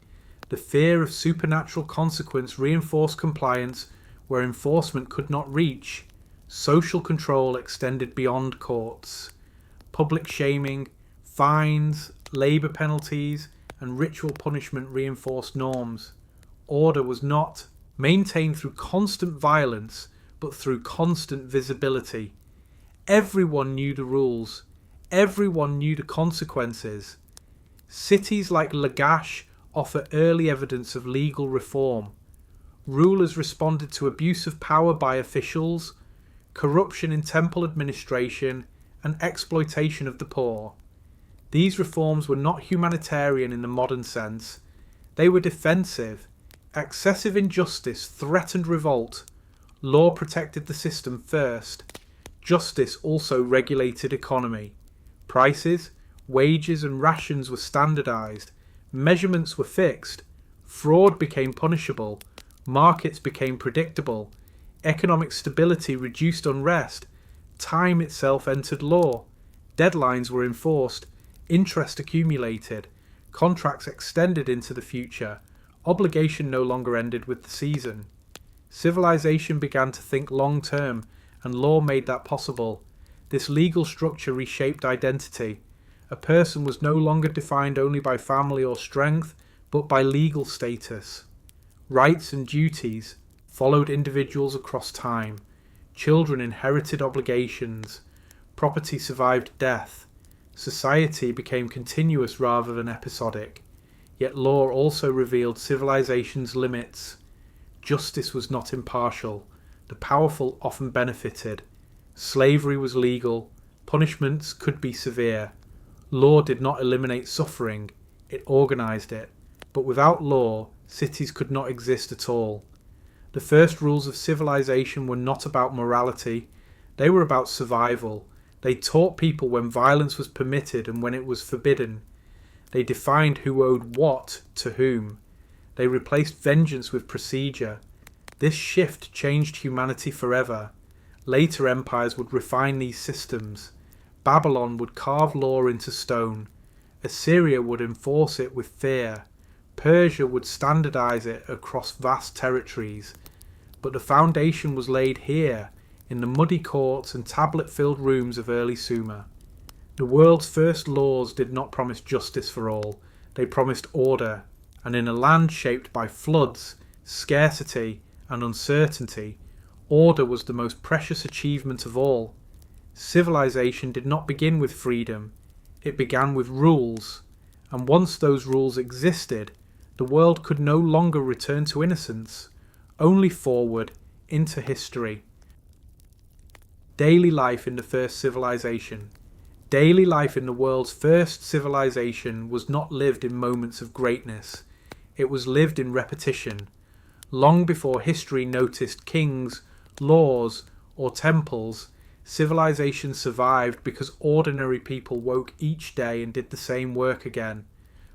[SPEAKER 1] The fear of supernatural consequence reinforced compliance where enforcement could not reach. Social control extended beyond courts. Public shaming, fines, labour penalties, and ritual punishment reinforced norms. Order was not maintained through constant violence, but through constant visibility. Everyone knew the rules. Everyone knew the consequences. Cities like Lagash offer early evidence of legal reform. Rulers responded to abuse of power by officials, corruption in temple administration, and exploitation of the poor. These reforms were not humanitarian in the modern sense. They were defensive. Excessive injustice threatened revolt. Law protected the system first. Justice also regulated economy. Prices, wages, and rations were standardized. Measurements were fixed. Fraud became punishable. Markets became predictable. Economic stability reduced unrest. Time itself entered law. Deadlines were enforced. Interest accumulated. Contracts extended into the future. Obligation no longer ended with the season. Civilization began to think long term, and law made that possible. This legal structure reshaped identity. A person was no longer defined only by family or strength, but by legal status. Rights and duties followed individuals across time. Children inherited obligations. Property survived death. Society became continuous rather than episodic. Yet law also revealed civilization's limits. Justice was not impartial. The powerful often benefited. Slavery was legal. Punishments could be severe. Law did not eliminate suffering, it organized it. But without law, cities could not exist at all. The first rules of civilization were not about morality, they were about survival. They taught people when violence was permitted and when it was forbidden. They defined who owed what to whom. They replaced vengeance with procedure. This shift changed humanity forever. Later empires would refine these systems. Babylon would carve law into stone. Assyria would enforce it with fear. Persia would standardize it across vast territories. But the foundation was laid here, in the muddy courts and tablet-filled rooms of early Sumer. The world's first laws did not promise justice for all. They promised order. And in a land shaped by floods, scarcity, and uncertainty, order was the most precious achievement of all. Civilization did not begin with freedom. It began with rules. And once those rules existed, the world could no longer return to innocence, only forward into history. Daily life in the first civilization. Daily life in the world's first civilization was not lived in moments of greatness. It was lived in repetition. Long before history noticed kings, laws, or temples, civilization survived because ordinary people woke each day and did the same work again.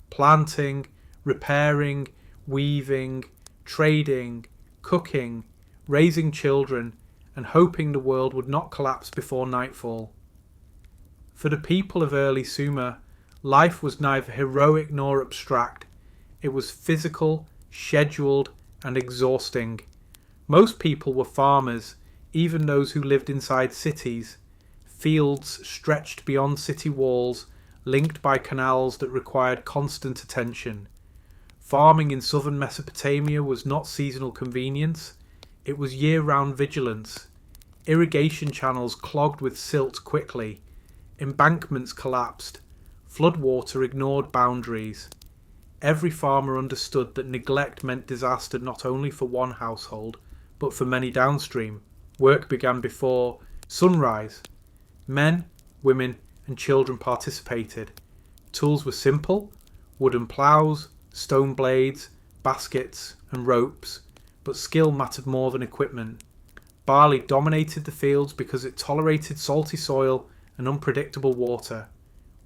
[SPEAKER 1] Planting, repairing, weaving, trading, cooking, raising children, and hoping the world would not collapse before nightfall. For the people of early Sumer, life was neither heroic nor abstract. It was physical, scheduled, and exhausting. Most people were farmers, even those who lived inside cities. Fields stretched beyond city walls, linked by canals that required constant attention. Farming in southern Mesopotamia was not seasonal convenience, it was year-round vigilance. Irrigation channels clogged with silt quickly. Embankments collapsed. Floodwater ignored boundaries. Every farmer understood that neglect meant disaster not only for one household, but for many downstream. Work began before sunrise. Men, women, and children participated. Tools were simple: wooden ploughs, stone blades, baskets, and ropes, but skill mattered more than equipment. Barley dominated the fields because it tolerated salty soil and unpredictable water.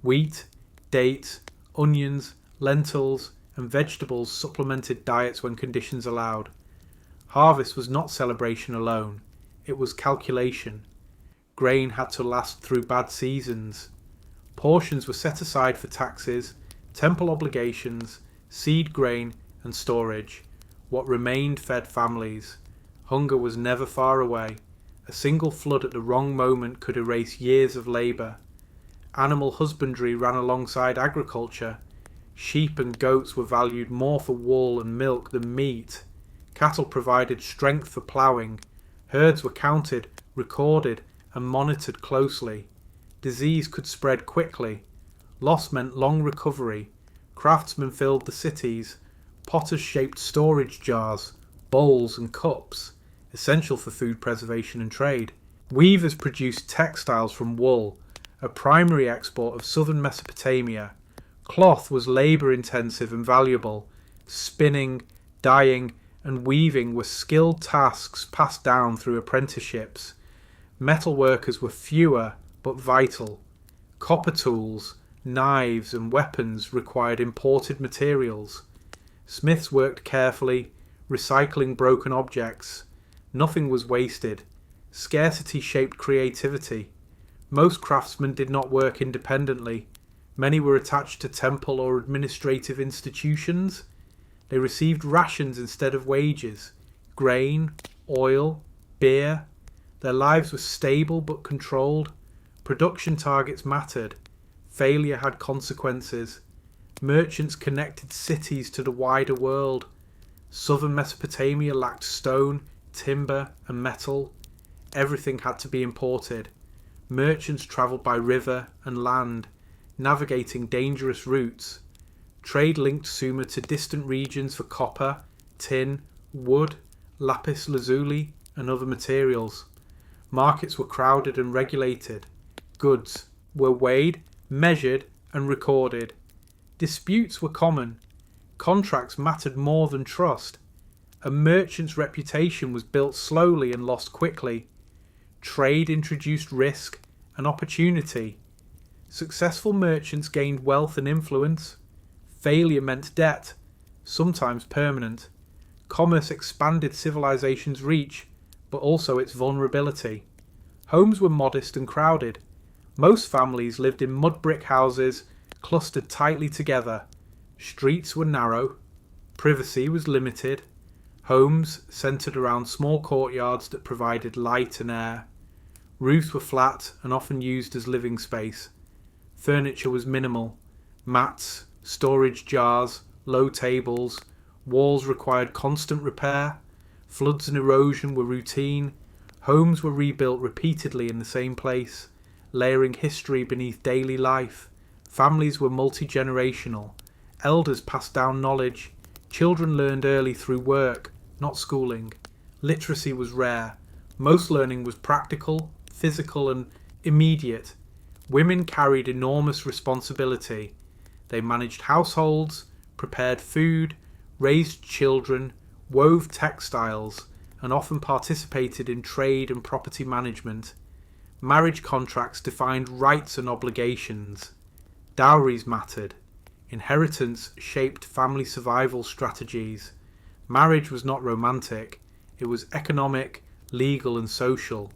[SPEAKER 1] Wheat, dates, onions, lentils, and vegetables supplemented diets when conditions allowed. Harvest was not celebration alone, it was calculation. Grain had to last through bad seasons. Portions were set aside for taxes, temple obligations, seed grain, and storage. What remained fed families. Hunger was never far away. A single flood at the wrong moment could erase years of labour. Animal husbandry ran alongside agriculture. Sheep and goats were valued more for wool and milk than meat. Cattle provided strength for ploughing. Herds were counted, recorded, and monitored closely. Disease could spread quickly. Loss meant long recovery. Craftsmen filled the cities. Potters shaped storage jars, bowls, and cups, essential for food preservation and trade. Weavers produced textiles from wool, a primary export of southern Mesopotamia. Cloth was labour-intensive and valuable. Spinning, dyeing, and weaving were skilled tasks passed down through apprenticeships. Metal workers were fewer but vital. Copper tools, knives, and weapons required imported materials. Smiths worked carefully, recycling broken objects. Nothing was wasted. Scarcity shaped creativity. Most craftsmen did not work independently. Many were attached to temple or administrative institutions. They received rations instead of wages. Grain, oil, beer. Their lives were stable but controlled. Production targets mattered. Failure had consequences. Merchants connected cities to the wider world. Southern Mesopotamia lacked stone, timber, and metal. Everything had to be imported. Merchants travelled by river and land, navigating dangerous routes. Trade linked Sumer to distant regions for copper, tin, wood, lapis lazuli, and other materials. Markets were crowded and regulated. Goods were weighed, measured, and recorded. Disputes were common. Contracts mattered more than trust. A merchant's reputation was built slowly and lost quickly. Trade introduced risk and opportunity. Successful merchants gained wealth and influence. Failure meant debt, sometimes permanent. Commerce expanded civilization's reach, but also its vulnerability. Homes were modest and crowded. Most families lived in mud brick houses, clustered tightly together. Streets were narrow. Privacy was limited. Homes centered around small courtyards that provided light and air. Roofs were flat and often used as living space. Furniture was minimal. Mats, storage jars, low tables. Walls required constant repair. Floods and erosion were routine. Homes were rebuilt repeatedly in the same place, layering history beneath daily life. Families were multi-generational. Elders passed down knowledge. Children learned early through work, not schooling. Literacy was rare. Most learning was practical, physical, and immediate. Women carried enormous responsibility. They managed households, prepared food, raised children, wove textiles, and often participated in trade and property management. Marriage contracts defined rights and obligations. Dowries mattered. Inheritance shaped family survival strategies. Marriage was not romantic. It was economic, legal, and social.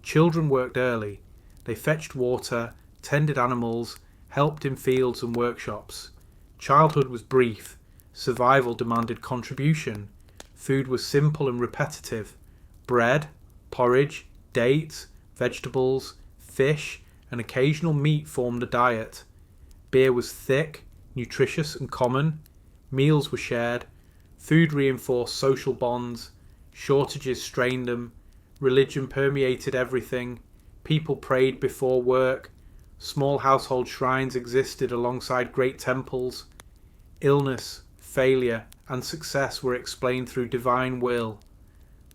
[SPEAKER 1] Children worked early. They fetched water, tended animals, helped in fields and workshops. Childhood was brief. Survival demanded contribution. Food was simple and repetitive. Bread, porridge, dates, vegetables, fish, and occasional meat formed the diet. Beer was thick, nutritious, and common. Meals were shared. Food reinforced social bonds. Shortages strained them. Religion permeated everything. People prayed before work. Small household shrines existed alongside great temples. Illness, failure, and success were explained through divine will.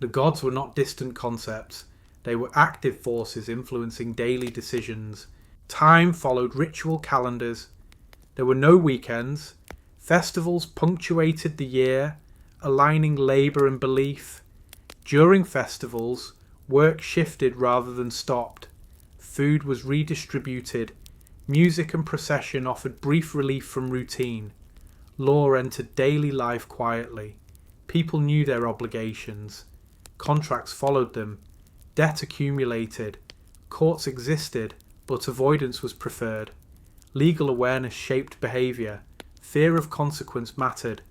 [SPEAKER 1] The gods were not distant concepts. They were active forces influencing daily decisions. Time followed ritual calendars. There were no weekends. Festivals punctuated the year, aligning labour and belief. During festivals, Work shifted rather than stopped. Food was redistributed. Music and procession offered brief relief from routine. Law entered daily life quietly. People knew their obligations. Contracts followed them. Debt accumulated. Courts existed, but avoidance was preferred. Legal awareness shaped behaviour. Fear of consequence mattered.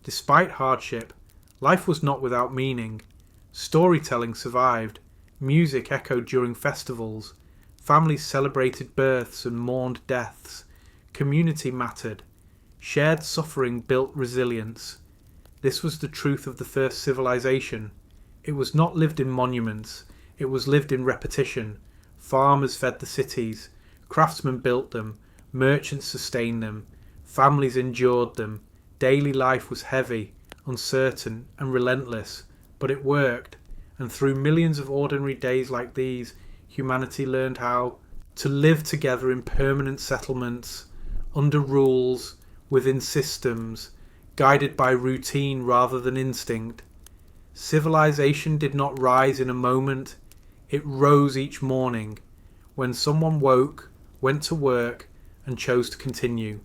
[SPEAKER 1] Despite hardship, life was not without meaning. Storytelling survived. Music echoed during festivals. Families celebrated births and mourned deaths. Community mattered. Shared suffering built resilience. This was the truth of the first civilization. It was not lived in monuments. It was lived in repetition. Farmers fed the cities. Craftsmen built them. Merchants sustained them. Families endured them. Daily life was heavy, uncertain, and relentless, but it worked. And through millions of ordinary days like these, humanity learned how to live together in permanent settlements, under rules, within systems, guided by routine rather than instinct. Civilization did not rise in a moment. It rose each morning, when someone woke, went to work, and chose to continue.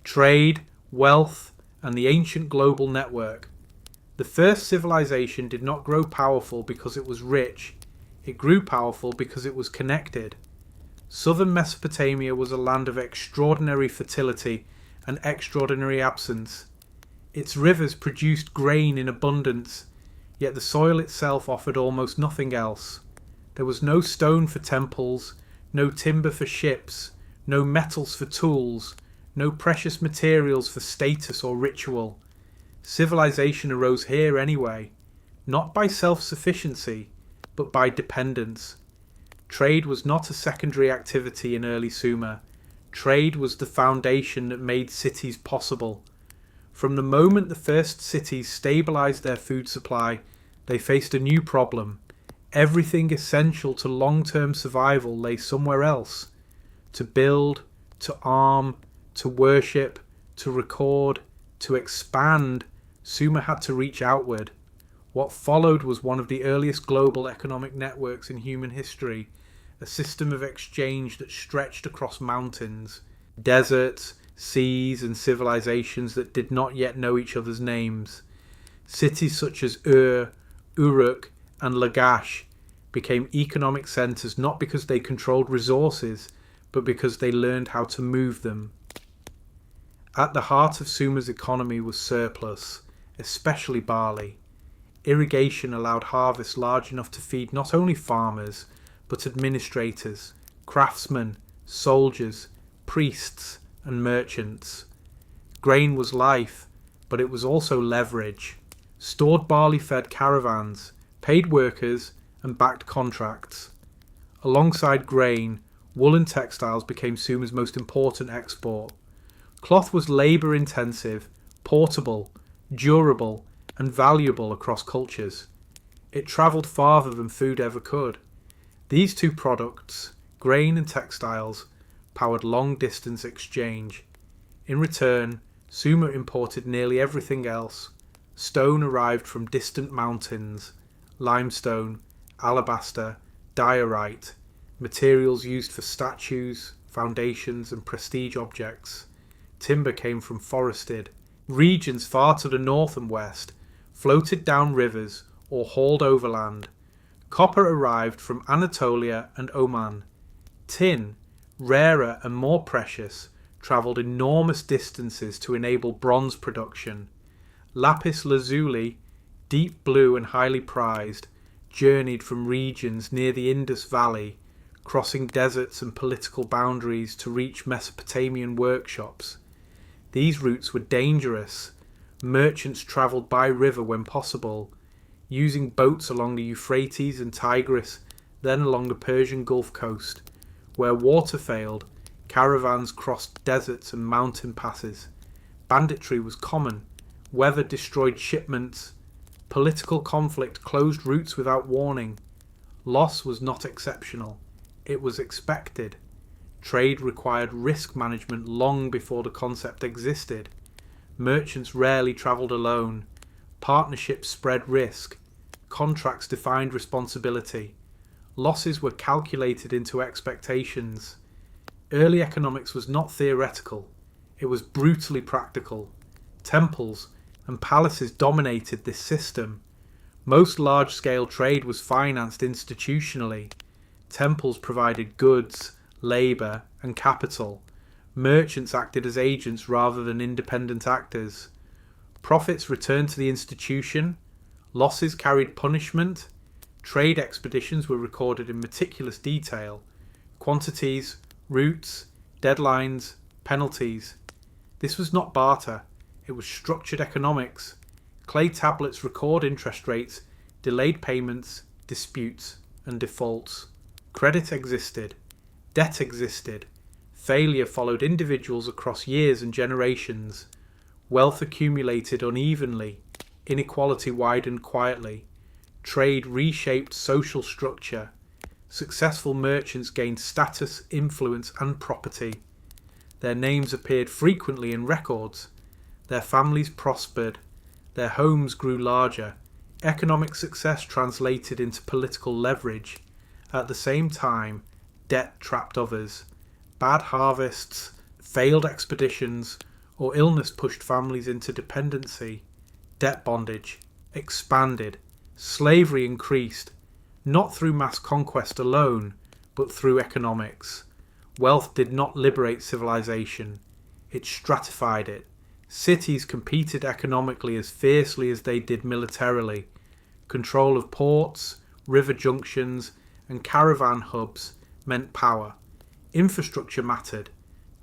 [SPEAKER 1] Trade, wealth, and the ancient global network. The first civilization did not grow powerful because it was rich. It grew powerful because it was connected. Southern Mesopotamia was a land of extraordinary fertility and extraordinary absence. Its rivers produced grain in abundance, yet the soil itself offered almost nothing else. There was no stone for temples, no timber for ships, no metals for tools, no precious materials for status or ritual. Civilization arose here anyway, not by self-sufficiency, but by dependence. Trade was not a secondary activity in early Sumer. Trade was the foundation that made cities possible. From the moment the first cities stabilized their food supply, they faced a new problem. Everything essential to long-term survival lay somewhere else. To build, to arm, to worship, to record, to expand, Sumer had to reach outward. What followed was one of the earliest global economic networks in human history, a system of exchange that stretched across mountains, deserts, seas, and civilizations that did not yet know each other's names. Cities such as Uruk, and Lagash became economic centers not because they controlled resources, but because they learned how to move them. At the heart of Sumer's economy was surplus, especially barley. Irrigation allowed harvests large enough to feed not only farmers, but administrators, craftsmen, soldiers, priests, and merchants. Grain was life, but it was also leverage. Stored barley fed caravans, paid workers, and backed contracts. Alongside grain, woolen textiles became Sumer's most important export. Cloth was labour-intensive, portable, durable, and valuable across cultures. It travelled farther than food ever could. These two products, grain and textiles, powered long-distance exchange. In return, Sumer imported nearly everything else. Stone arrived from distant mountains, limestone, alabaster, diorite, materials used for statues, foundations, and prestige objects. Timber came from forested regions far to the north and west, floated down rivers, or hauled overland. Copper arrived from Anatolia and Oman. Tin, rarer and more precious, travelled enormous distances to enable bronze production. Lapis lazuli, deep blue and highly prized, journeyed from regions near the Indus Valley, crossing deserts and political boundaries to reach Mesopotamian workshops. These routes were dangerous. Merchants travelled by river when possible, using boats along the Euphrates and Tigris, then along the Persian Gulf coast. Where water failed, caravans crossed deserts and mountain passes. Banditry was common. Weather destroyed shipments. Political conflict closed routes without warning. Loss was not exceptional. It was expected. Trade required risk management long before the concept existed. Merchants rarely travelled alone. Partnerships spread risk. Contracts defined responsibility. Losses were calculated into expectations. Early economics was not theoretical, it was brutally practical. Temples and palaces dominated this system. Most large-scale trade was financed institutionally. Temples provided goods, labour, and capital. Merchants acted as agents rather than independent actors. Profits returned to the institution. Losses carried punishment. Trade expeditions were recorded in meticulous detail. Quantities, routes, deadlines, penalties. This was not barter, it was structured economics. Clay tablets record interest rates, delayed payments, disputes, and defaults. Credit existed. Debt existed. Failure followed individuals across years and generations. Wealth accumulated unevenly. Inequality widened quietly. Trade reshaped social structure. Successful merchants gained status, influence, and property. Their names appeared frequently in records. Their families prospered. Their homes grew larger. Economic success translated into political leverage. At the same time, debt trapped others. Bad harvests, failed expeditions, or illness pushed families into dependency. Debt bondage expanded. Slavery increased, not through mass conquest alone, but through economics. Wealth did not liberate civilization, it stratified it. Cities competed economically as fiercely as they did militarily. Control of ports, river junctions, and caravan hubs meant power. Infrastructure mattered.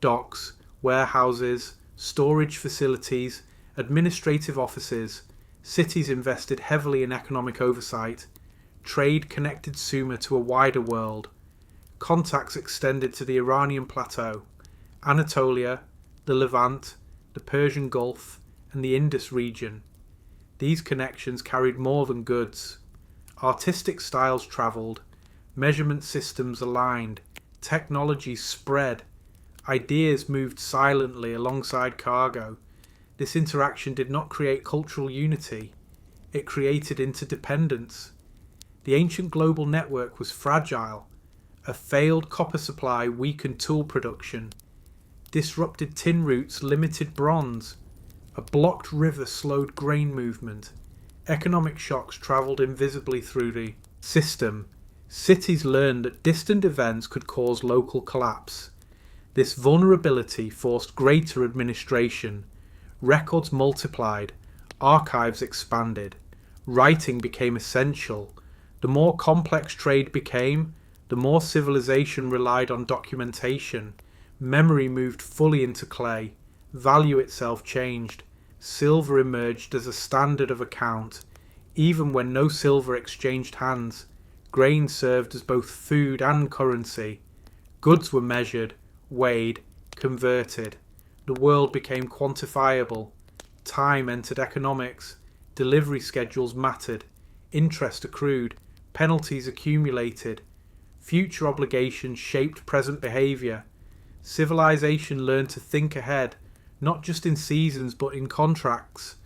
[SPEAKER 1] Docks, warehouses, storage facilities, administrative offices. Cities invested heavily in economic oversight. Trade connected Sumer to a wider world. Contacts extended to the Iranian plateau, Anatolia, the Levant, the Persian Gulf, and the Indus region. These connections carried more than goods. Artistic styles travelled, measurement systems aligned, technologies spread, ideas moved silently alongside cargo. This interaction did not create cultural unity, it created interdependence. The ancient global network was fragile. A failed copper supply weakened tool production. Disrupted tin routes limited bronze. A blocked river slowed grain movement. Economic shocks travelled invisibly through the system. Cities learned that distant events could cause local collapse. This vulnerability forced greater administration. Records multiplied. Archives expanded. Writing became essential. The more complex trade became, the more civilization relied on documentation. Memory moved fully into clay. Value itself changed. Silver emerged as a standard of account. Even when no silver exchanged hands, grain served as both food and currency. Goods were measured, weighed, converted. The world became quantifiable. Time entered economics. Delivery schedules mattered. Interest accrued. Penalties accumulated. Future obligations shaped present behaviour. Civilization learned to think ahead, not just in seasons but in contracts.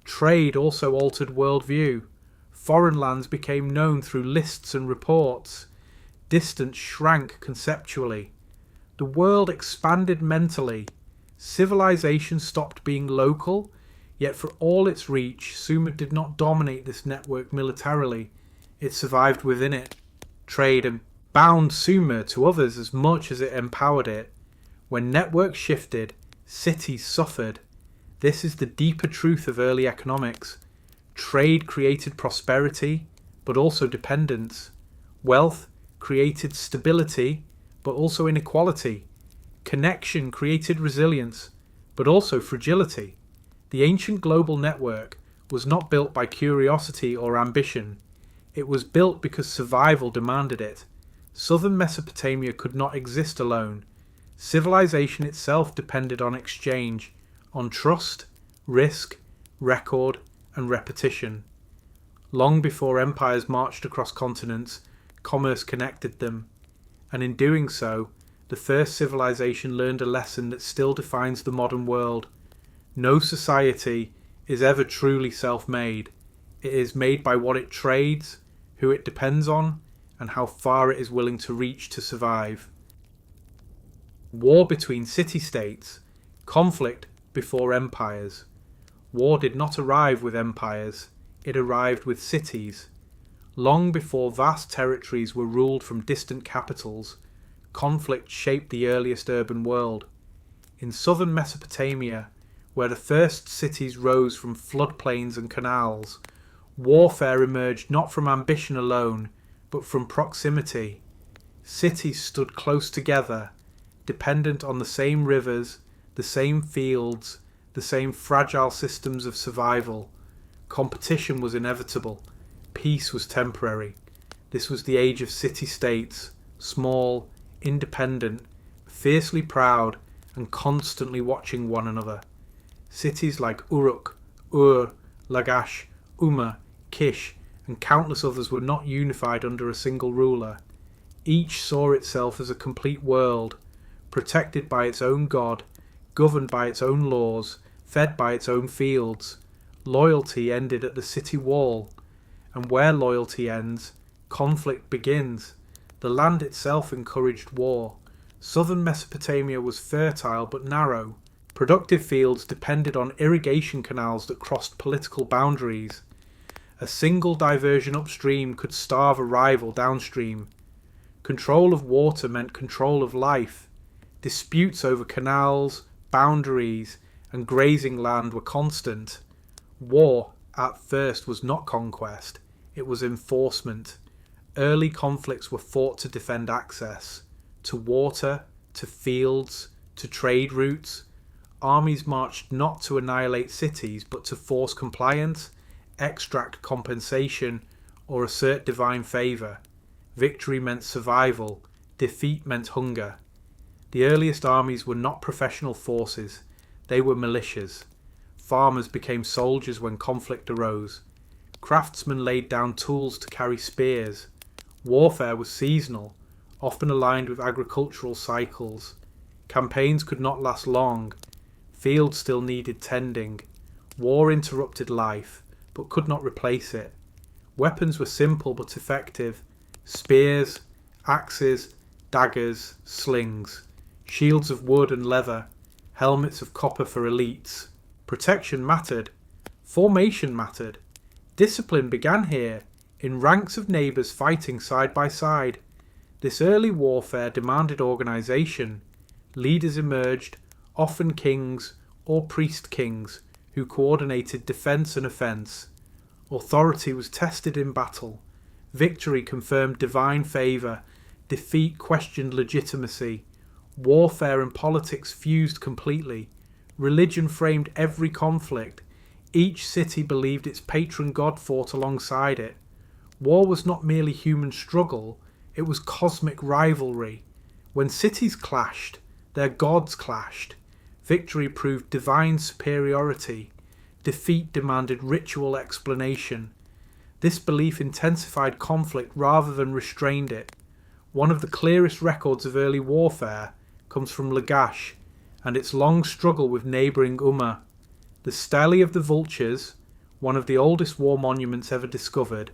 [SPEAKER 1] Trade also altered worldview. Foreign lands became known through lists and reports. Distance shrank conceptually. The world expanded mentally. Civilization stopped being local, yet for all its reach, Sumer did not dominate this network militarily. It survived within it. Trade bound Sumer to others as much as it empowered it. When networks shifted, cities suffered. This is the deeper truth of early economics. Trade created prosperity, but also dependence. Wealth created stability, but also inequality. Connection created resilience, but also fragility. The ancient global network was not built by curiosity or ambition. It was built because survival demanded it. Southern Mesopotamia could not exist alone. Civilization itself depended on exchange, on trust, risk, record, and repetition. Long before empires marched across continents, commerce connected them, and in doing so, the first civilization learned a lesson that still defines the modern world. No society is ever truly self-made. It is made by what it trades, who it depends on, and how far it is willing to reach to survive. War between city-states, conflict before empires. War did not arrive with empires, it arrived with cities. Long before vast territories were ruled from distant capitals, conflict shaped the earliest urban world. In southern Mesopotamia, where the first cities rose from floodplains and canals, warfare emerged not from ambition alone, but from proximity. Cities stood close together, dependent on the same rivers, the same fields, the same fragile systems of survival. Competition was inevitable. Peace was temporary. This was the age of city-states, small, independent, fiercely proud, and constantly watching one another. Cities like Uruk, Lagash, Kish, and countless others were not unified under a single ruler. Each saw itself as a complete world, protected by its own god, governed by its own laws, fed by its own fields. Loyalty ended at the city wall, and where loyalty ends, conflict begins. The land itself encouraged war. Southern Mesopotamia was fertile but narrow. Productive fields depended on irrigation canals that crossed political boundaries. A single diversion upstream could starve a rival downstream. Control of water meant control of life. Disputes over canals, boundaries, and grazing land were constant. War, at first, was not conquest, it was enforcement. Early conflicts were fought to defend access to water, to fields, to trade routes. Armies marched not to annihilate cities, but to force compliance, extract compensation, or assert divine favour. Victory meant survival, defeat meant hunger. The earliest armies were not professional forces, they were militias. Farmers became soldiers when conflict arose. Craftsmen laid down tools to carry spears. Warfare was seasonal, often aligned with agricultural cycles. Campaigns could not last long. Fields still needed tending. War interrupted life, but could not replace it. Weapons were simple but effective. Spears, axes, daggers, slings. Shields of wood and leather. Helmets of copper for elites. Protection mattered. Formation mattered. Discipline began here, in ranks of neighbours fighting side by side. This early warfare demanded organisation. Leaders emerged, often kings or priest-kings, who coordinated defence and offence. Authority was tested in battle. Victory confirmed divine favour. Defeat questioned legitimacy. Warfare and politics fused completely. Religion framed every conflict. Each city believed its patron god fought alongside it. War was not merely human struggle, it was cosmic rivalry. When cities clashed, their gods clashed. Victory proved divine superiority. Defeat demanded ritual explanation. This belief intensified conflict rather than restrained it. One of the clearest records of early warfare comes from Lagash and its long struggle with neighbouring The Stele of the Vultures, one of the oldest war monuments ever discovered,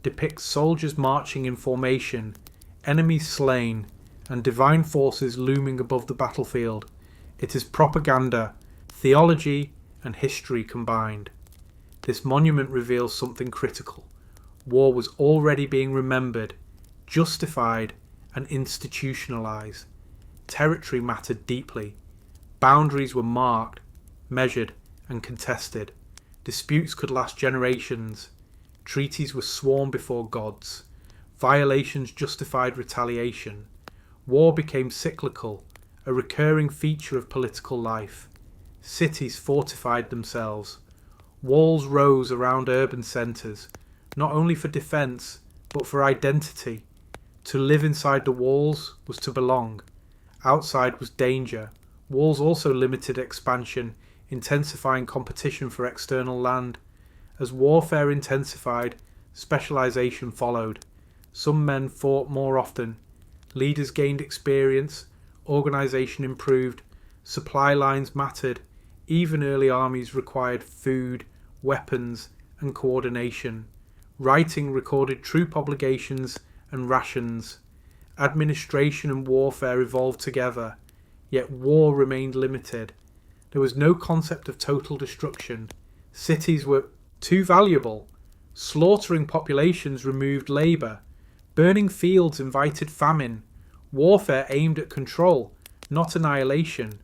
[SPEAKER 1] depicts soldiers marching in formation, enemies slain, and divine forces looming above the battlefield. It is propaganda, theology, and history combined. This monument reveals something critical. War was already being remembered, justified, and institutionalized. Territory mattered deeply. Boundaries were marked, measured, and contested. Disputes could last generations. Treaties were sworn before gods. Violations justified retaliation. War became cyclical, a recurring feature of political life. Cities fortified themselves. Walls rose around urban centres, not only for defence, but for identity. To live inside the walls was to belong. Outside was danger. Walls also limited expansion, intensifying competition for external land. As warfare intensified, specialisation followed. Some men fought more often. Leaders gained experience. Organisation improved. Supply lines mattered. Even early armies required food, weapons, and coordination. Writing recorded troop obligations and rations. Administration and warfare evolved together, yet war remained limited. There was no concept of total destruction. Cities were too valuable. Slaughtering populations removed labour. Burning fields invited famine. Warfare aimed at control, not annihilation.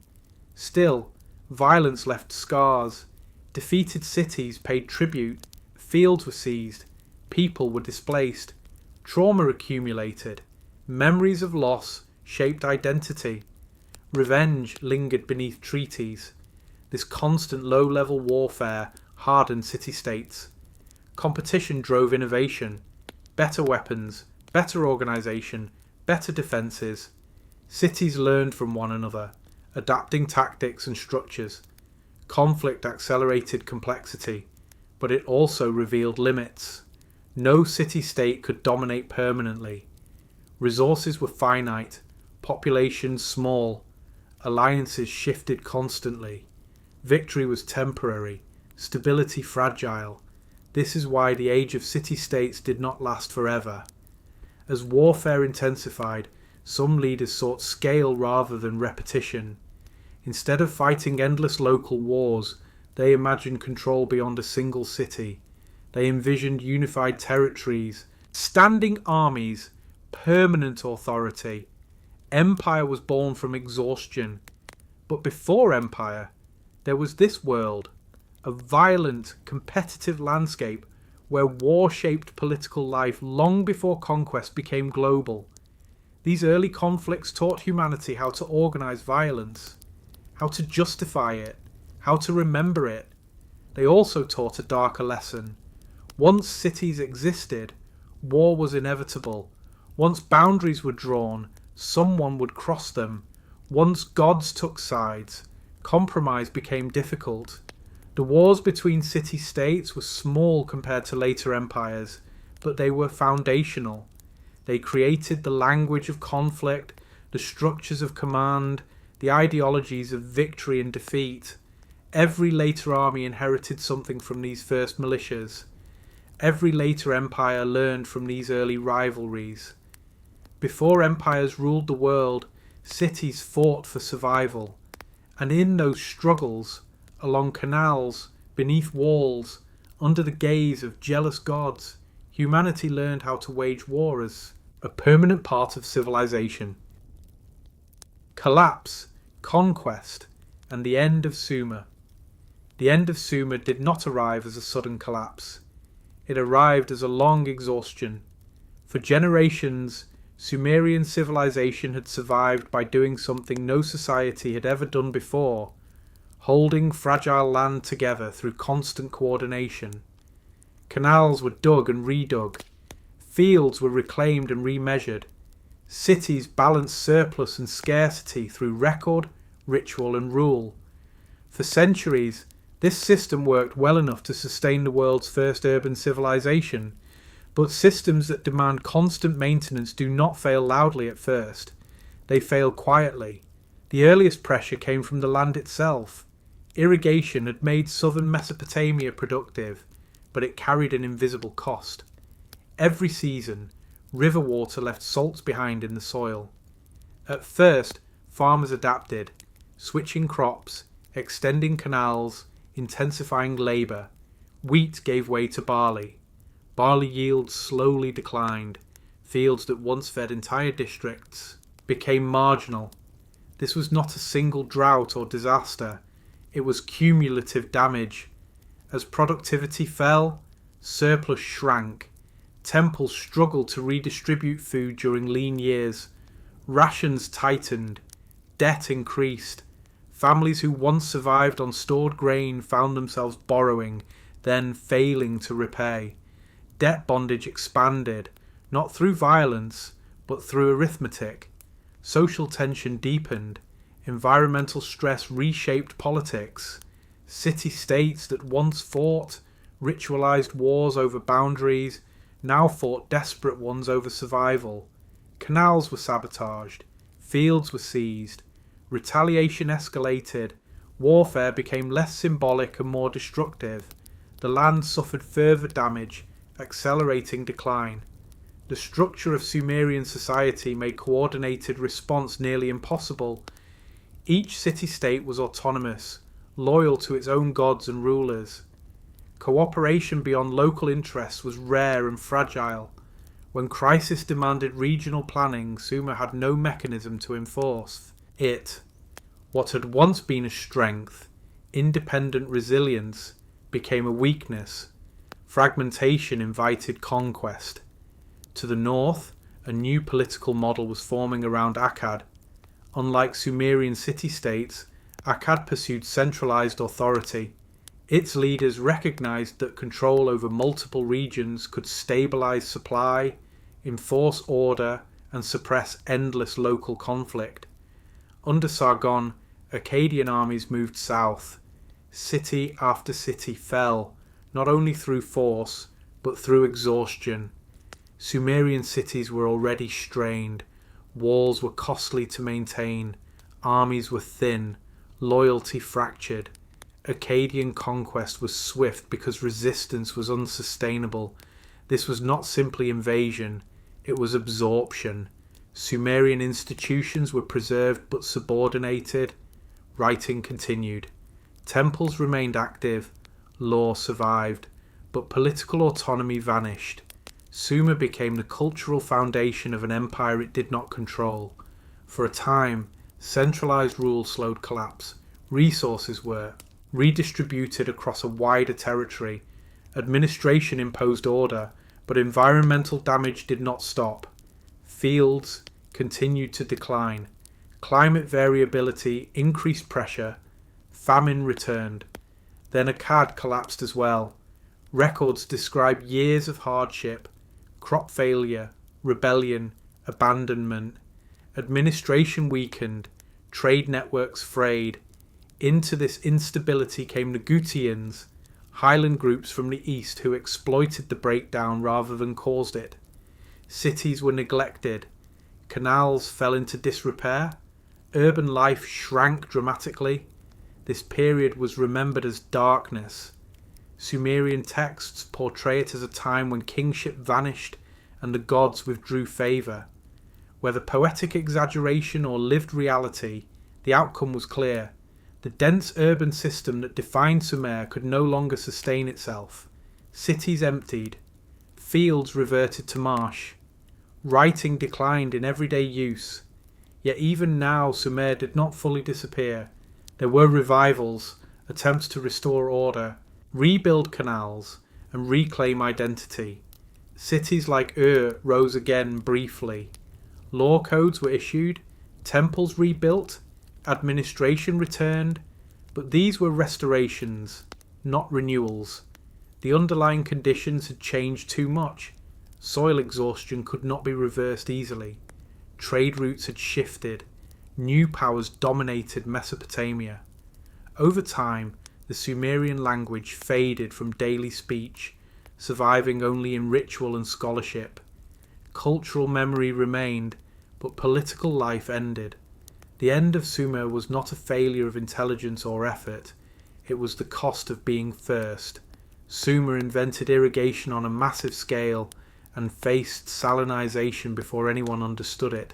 [SPEAKER 1] Still, violence left scars. Defeated cities paid tribute. Fields were seized. People were displaced. Trauma accumulated. Memories of loss shaped identity. Revenge lingered beneath treaties. This constant low-level warfare hardened city-states. Competition drove innovation. Better weapons, better organisation, better defences. Cities learned from one another, adapting tactics and structures. Conflict accelerated complexity, but it also revealed limits. No city-state could dominate permanently. Resources were finite, populations small, alliances shifted constantly. Victory was temporary, stability fragile. This is why the age of city-states did not last forever. As warfare intensified, some leaders sought scale rather than repetition. Instead of fighting endless local wars, they imagined control beyond a single city. They envisioned unified territories, standing armies, permanent authority. Empire was born from exhaustion. But before empire, there was this world, a violent, competitive landscape where war shaped political life long before conquest became global. These early conflicts taught humanity how to organise violence, how to justify it, how to remember it. They also taught a darker lesson. Once cities existed, war was inevitable. Once boundaries were drawn, someone would cross them. Once gods took sides, compromise became difficult. The wars between city-states were small compared to later empires, but they were foundational. They created the language of conflict, the structures of command, the ideologies of victory and defeat. Every later army inherited something from these first militias. Every later empire learned from these early rivalries. Before empires ruled the world, cities fought for survival. And in those struggles, along canals, beneath walls, under the gaze of jealous gods, humanity learned how to wage war as a permanent part of civilization. Collapse, conquest, and the end of Sumer. The end of Sumer did not arrive as a sudden collapse. It arrived as a long exhaustion. For generations, Sumerian civilization had survived by doing something no society had ever done before, holding fragile land together through constant coordination. Canals were dug and redug. Fields were reclaimed and remeasured. Cities balanced surplus and scarcity through record, ritual and rule. For centuries, this system worked well enough to sustain the world's first urban civilization, but systems that demand constant maintenance do not fail loudly at first. They fail quietly. The earliest pressure came from the land itself. Irrigation had made southern Mesopotamia productive, but it carried an invisible cost. Every season, river water left salts behind in the soil. At first, farmers adapted, switching crops, extending canals, intensifying labour. Wheat gave way to barley. Barley yields slowly declined. Fields that once fed entire districts became marginal. This was not a single drought or disaster. It was cumulative damage. As productivity fell, surplus shrank. Temples struggled to redistribute food during lean years. Rations tightened. Debt increased. Families who once survived on stored grain found themselves borrowing, then failing to repay. Debt bondage expanded, not through violence, but through arithmetic. Social tension deepened. Environmental stress reshaped politics. City-states that once fought, ritualized wars over boundaries, now fought desperate ones over survival. Canals were sabotaged. Fields were seized. Retaliation escalated. Warfare became less symbolic and more destructive. the land suffered further damage, accelerating decline. The structure of Sumerian society made coordinated response nearly impossible. Each city-state was autonomous, loyal to its own gods and rulers. Cooperation beyond local interests was rare and fragile. When crisis demanded regional planning, Sumer had no mechanism to enforce it. What had once been a strength, independent resilience, became a weakness. Fragmentation invited conquest. To the north, a new political model was forming around Akkad. Unlike Sumerian city-states, Akkad pursued centralized authority. Its leaders recognized that control over multiple regions could stabilize supply, enforce order, and suppress endless local conflict. Under Sargon, Akkadian armies moved south. City after city fell, not only through force, but through exhaustion. Sumerian cities were already strained. Walls were costly to maintain. Armies were thin. Loyalty fractured. Akkadian conquest was swift because resistance was unsustainable. This was not simply invasion, it was absorption. Sumerian institutions were preserved but subordinated. Writing continued. Temples remained active. Law survived. But political autonomy vanished. Sumer became the cultural foundation of an empire it did not control. For a time, centralized rule slowed collapse. Resources were redistributed across a wider territory. Administration imposed order, but environmental damage did not stop. Fields continued to decline. Climate variability increased pressure. Famine returned. Then Akkad collapsed as well. Records describe years of hardship, crop failure, rebellion, abandonment. Administration weakened, trade networks frayed. Into this instability came the Gutians, highland groups from the east who exploited the breakdown rather than caused it. Cities were neglected. Canals fell into disrepair. Urban life shrank dramatically. This period was remembered as darkness. Sumerian texts portray it as a time when kingship vanished and the gods withdrew favour. Whether poetic exaggeration or lived reality, the outcome was clear. The dense urban system that defined Sumer could no longer sustain itself. Cities emptied. Fields reverted to marsh. Writing declined in everyday use. Yet even now Sumer did not fully disappear. There were revivals, attempts to restore order, rebuild canals, and reclaim identity. Cities like Uruk rose again briefly. Law codes were issued, temples rebuilt, administration returned, but these were restorations, not renewals. The underlying conditions had changed too much. Soil exhaustion could not be reversed easily. Trade routes had shifted. New powers dominated Mesopotamia. Over time, the Sumerian language faded from daily speech, surviving only in ritual and scholarship. Cultural memory remained, but political life ended. The end of Sumer was not a failure of intelligence or effort. It was the cost of being first. Sumer invented irrigation on a massive scale and faced salinization before anyone understood it.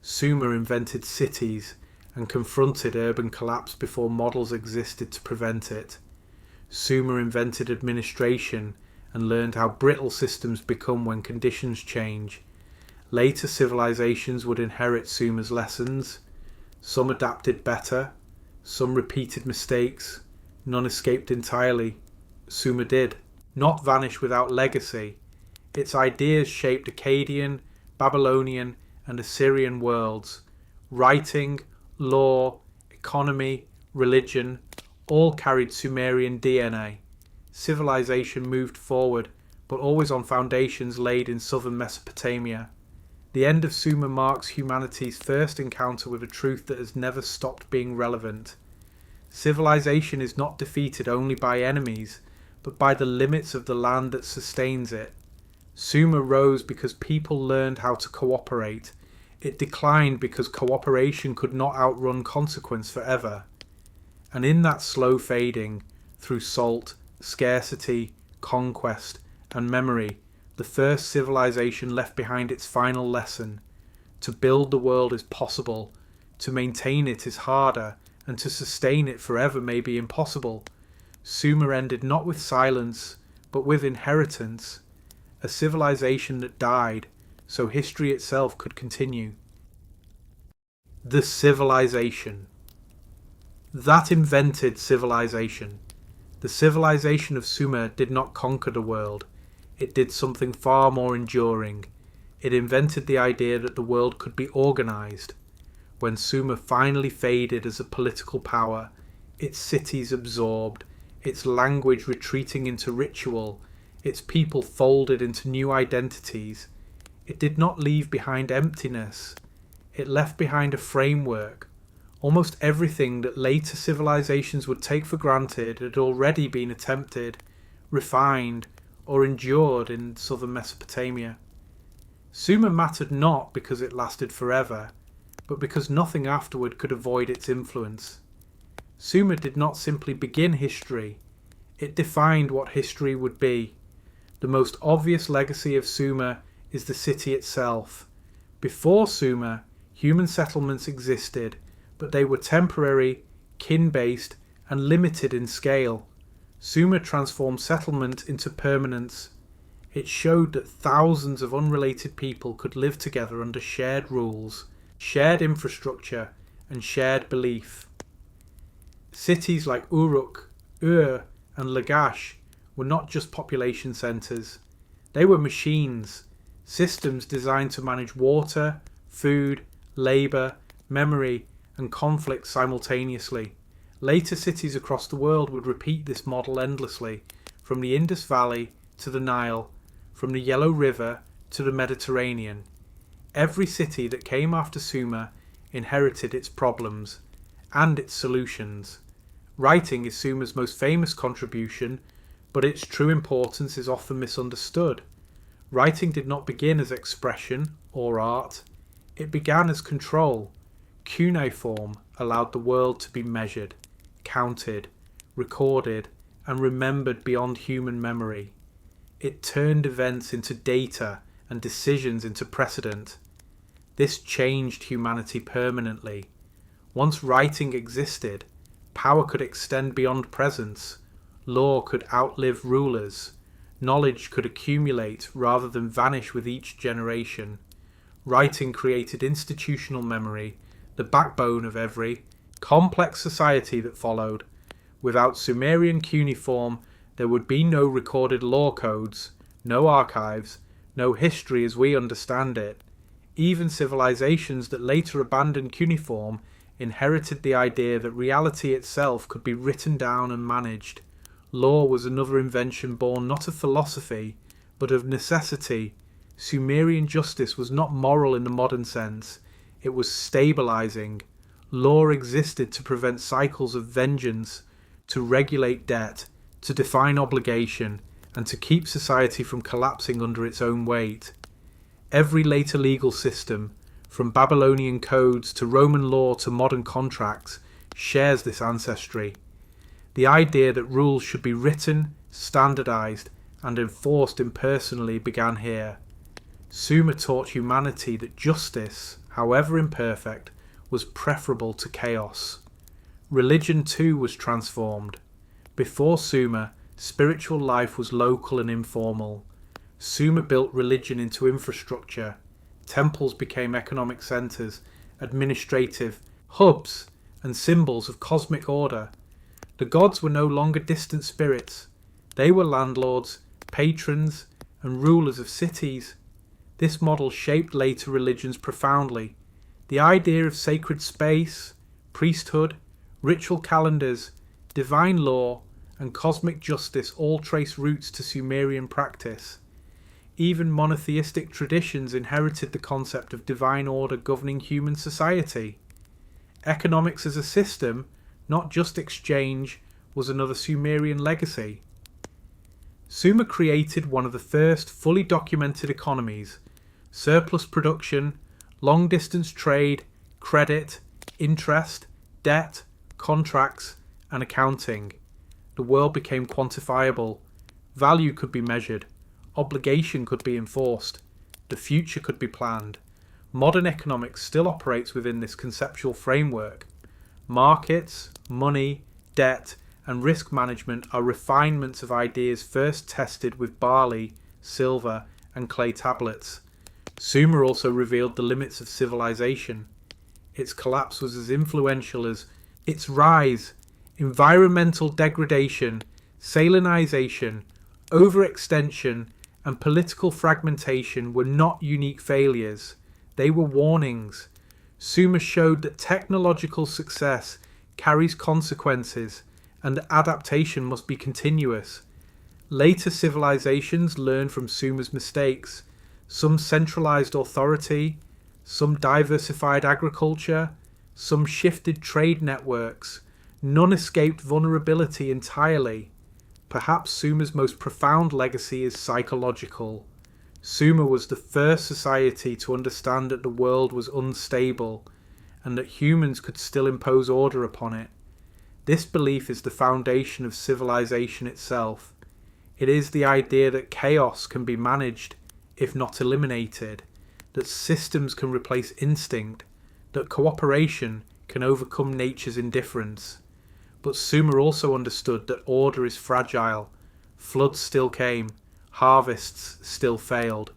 [SPEAKER 1] Sumer invented cities and confronted urban collapse before models existed to prevent it. Sumer invented administration and learned how brittle systems become when conditions change. Later civilizations would inherit Sumer's lessons. Some adapted better, some repeated mistakes, none escaped entirely. Sumer did not vanish without legacy. Its ideas shaped Akkadian, Babylonian, and Assyrian worlds. Writing, law, economy, religion, all carried Sumerian DNA. Civilization moved forward, but always on foundations laid in southern Mesopotamia. The end of Sumer marks humanity's first encounter with a truth that has never stopped being relevant. Civilization is not defeated only by enemies, but by the limits of the land that sustains it. Sumer rose because people learned how to cooperate. It declined because cooperation could not outrun consequence forever. And in that slow fading, through salt, scarcity, conquest, and memory, the first civilization left behind its final lesson. To build the world is possible, to maintain it is harder, and to sustain it forever may be impossible. Sumer ended not with silence, but with inheritance, a civilization that died, so history itself could continue. The civilization that invented civilization. The civilization of Sumer did not conquer the world. It did something far more enduring. It invented the idea that the world could be organized. When Sumer finally faded as a political power, its cities absorbed, its language retreating into ritual, its people folded into new identities, it did not leave behind emptiness. It left behind a framework. Almost everything that later civilizations would take for granted had already been attempted, refined, or endured in southern Mesopotamia. Sumer mattered not because it lasted forever, but because nothing afterward could avoid its influence. Sumer did not simply begin history, it defined what history would be. The most obvious legacy of Sumer is the city itself. Before Sumer, human settlements existed, but they were temporary, kin-based, and limited in scale. Sumer transformed settlement into permanence. It showed that thousands of unrelated people could live together under shared rules, shared infrastructure, and shared belief. Cities like Uruk, Ur, and Lagash were not just population centres. They were machines, systems designed to manage water, food, labour, memory, and conflict simultaneously. Later cities across the world would repeat this model endlessly, from the Indus Valley to the Nile, from the Yellow River to the Mediterranean. Every city that came after Sumer inherited its problems and its solutions. Writing is Sumer's most famous contribution, but its true importance is often misunderstood. Writing did not begin as expression or art. It began as control. Cuneiform allowed the world to be measured, counted, recorded, and remembered beyond human memory. It turned events into data and decisions into precedent. This changed humanity permanently. Once writing existed, power could extend beyond presence, law could outlive rulers, knowledge could accumulate rather than vanish with each generation. Writing created institutional memory, the backbone of every complex society that followed. Without Sumerian cuneiform, there would be no recorded law codes, no archives, no history as we understand it. Even civilizations that later abandoned cuneiform inherited the idea that reality itself could be written down and managed. Law was another invention born not of philosophy, but of necessity. Sumerian justice was not moral in the modern sense. It was stabilizing. Law existed to prevent cycles of vengeance, to regulate debt, to define obligation, and to keep society from collapsing under its own weight. Every later legal system, from Babylonian codes to Roman law to modern contracts, shares this ancestry. The idea that rules should be written, standardized, and enforced impersonally began here. Sumer taught humanity that justice, however imperfect, was preferable to chaos. Religion too was transformed. Before Sumer, spiritual life was local and informal. Sumer built religion into infrastructure. Temples became economic centres, administrative hubs, and symbols of cosmic order. The gods were no longer distant spirits. They were landlords, patrons, and rulers of cities. This model shaped later religions profoundly. The idea of sacred space, priesthood, ritual calendars, divine law, and cosmic justice all trace roots to Sumerian practice. Even monotheistic traditions inherited the concept of divine order governing human society. Economics as a system, not just exchange, was another Sumerian legacy. Sumer created one of the first fully documented economies. Surplus production, long-distance trade, credit, interest, debt, contracts, and accounting. The the world became quantifiable. Value could be measured. Obligation could be enforced. The future could be planned. Modern economics still operates within this conceptual framework. Markets, money, debt, and risk management are refinements of ideas first tested with barley, silver, and clay tablets. Sumer also revealed the limits of civilization. Its collapse was as influential as its rise. Environmental degradation, salinization, overextension, and political fragmentation were not unique failures. They were warnings. Sumer showed that technological success carries consequences and adaptation must be continuous. Later civilizations learned from Sumer's mistakes. Some centralized authority, some diversified agriculture, some shifted trade networks. None escaped vulnerability entirely. Perhaps Sumer's most profound legacy is psychological. Sumer was the first society to understand that the world was unstable and that humans could still impose order upon it. This belief is the foundation of civilization itself. It is the idea that chaos can be managed, if not eliminated, that systems can replace instinct, that cooperation can overcome nature's indifference. But Sumer also understood that order is fragile. Floods still came, harvests still failed,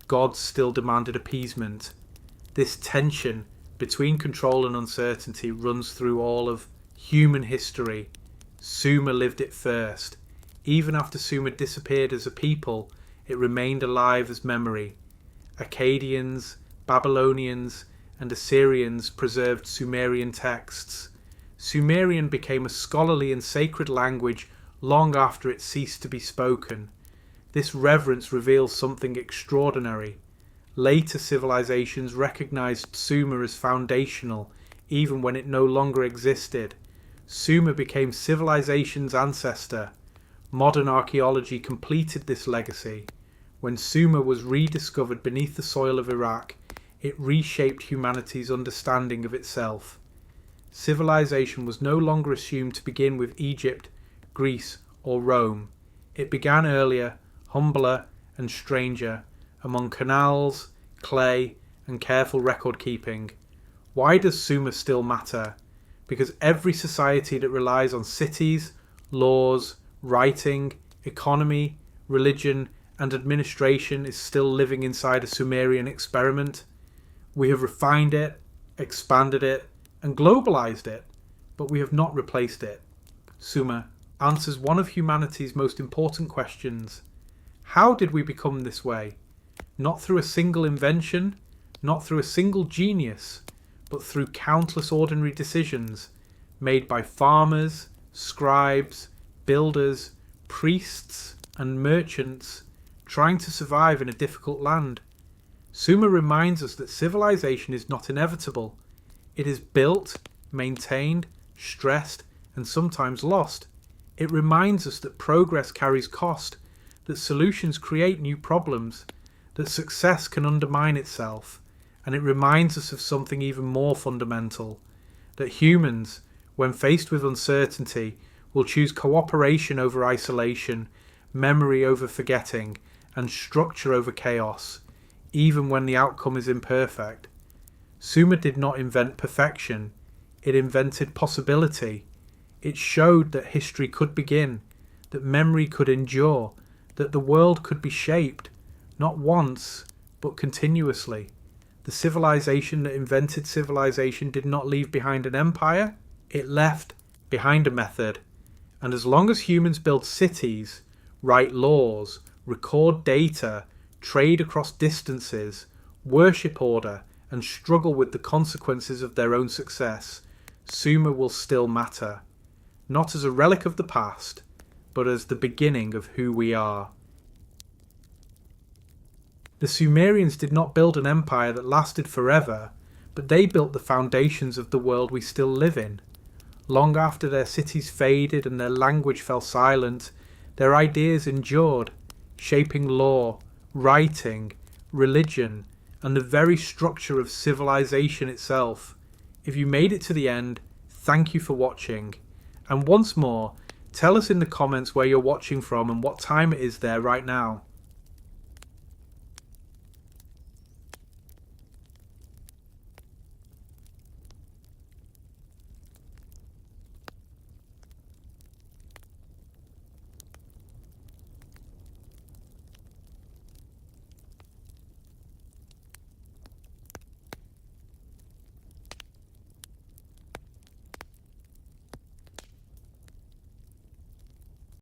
[SPEAKER 1] gods still demanded appeasement. This tension between control and uncertainty runs through all of human history. Sumer lived it first. Even after Sumer disappeared as a people, it remained alive as memory. Akkadians, Babylonians, and Assyrians preserved Sumerian texts. Sumerian became a scholarly and sacred language long after it ceased to be spoken. This reverence reveals something extraordinary. Later civilizations recognized Sumer as foundational, even when it no longer existed. Sumer became civilization's ancestor. Modern archaeology completed this legacy. When Sumer was rediscovered beneath the soil of Iraq, it reshaped humanity's understanding of itself. Civilization was no longer assumed to begin with Egypt, Greece, or Rome. It began earlier, humbler, and stranger, among canals, clay, and careful record keeping. Why does Sumer still matter? Because every society that relies on cities, laws, writing, economy, religion, and administration is still living inside a Sumerian experiment. We have refined it, expanded it, and globalized it, but we have not replaced it. Sumer answers one of humanity's most important questions. How did we become this way? Not through a single invention, not through a single genius, but through countless ordinary decisions made by farmers, scribes, builders, priests, and merchants trying to survive in a difficult land. Sumer reminds us that civilization is not inevitable. It is built, maintained, stressed, and sometimes lost. It reminds us that progress carries cost, that solutions create new problems, that success can undermine itself, and it reminds us of something even more fundamental, that humans, when faced with uncertainty, will choose cooperation over isolation, memory over forgetting, and structure over chaos, even when the outcome is imperfect. Sumer did not invent perfection, it invented possibility. It showed that history could begin, that memory could endure, that the world could be shaped, not once, but continuously. The civilization that invented civilization did not leave behind an empire, it left behind a method. And as long as humans build cities, write laws, record data, trade across distances, worship order, and struggle with the consequences of their own success, Sumer will still matter. Not as a relic of the past, but as the beginning of who we are. The Sumerians did not build an empire that lasted forever, but they built the foundations of the world we still live in. Long after their cities faded and their language fell silent, their ideas endured, shaping law, writing, religion, and the very structure of civilization itself. If you made it to the end, thank you for watching. And once more, Tell us in the comments where you're watching from and what time it is there right now.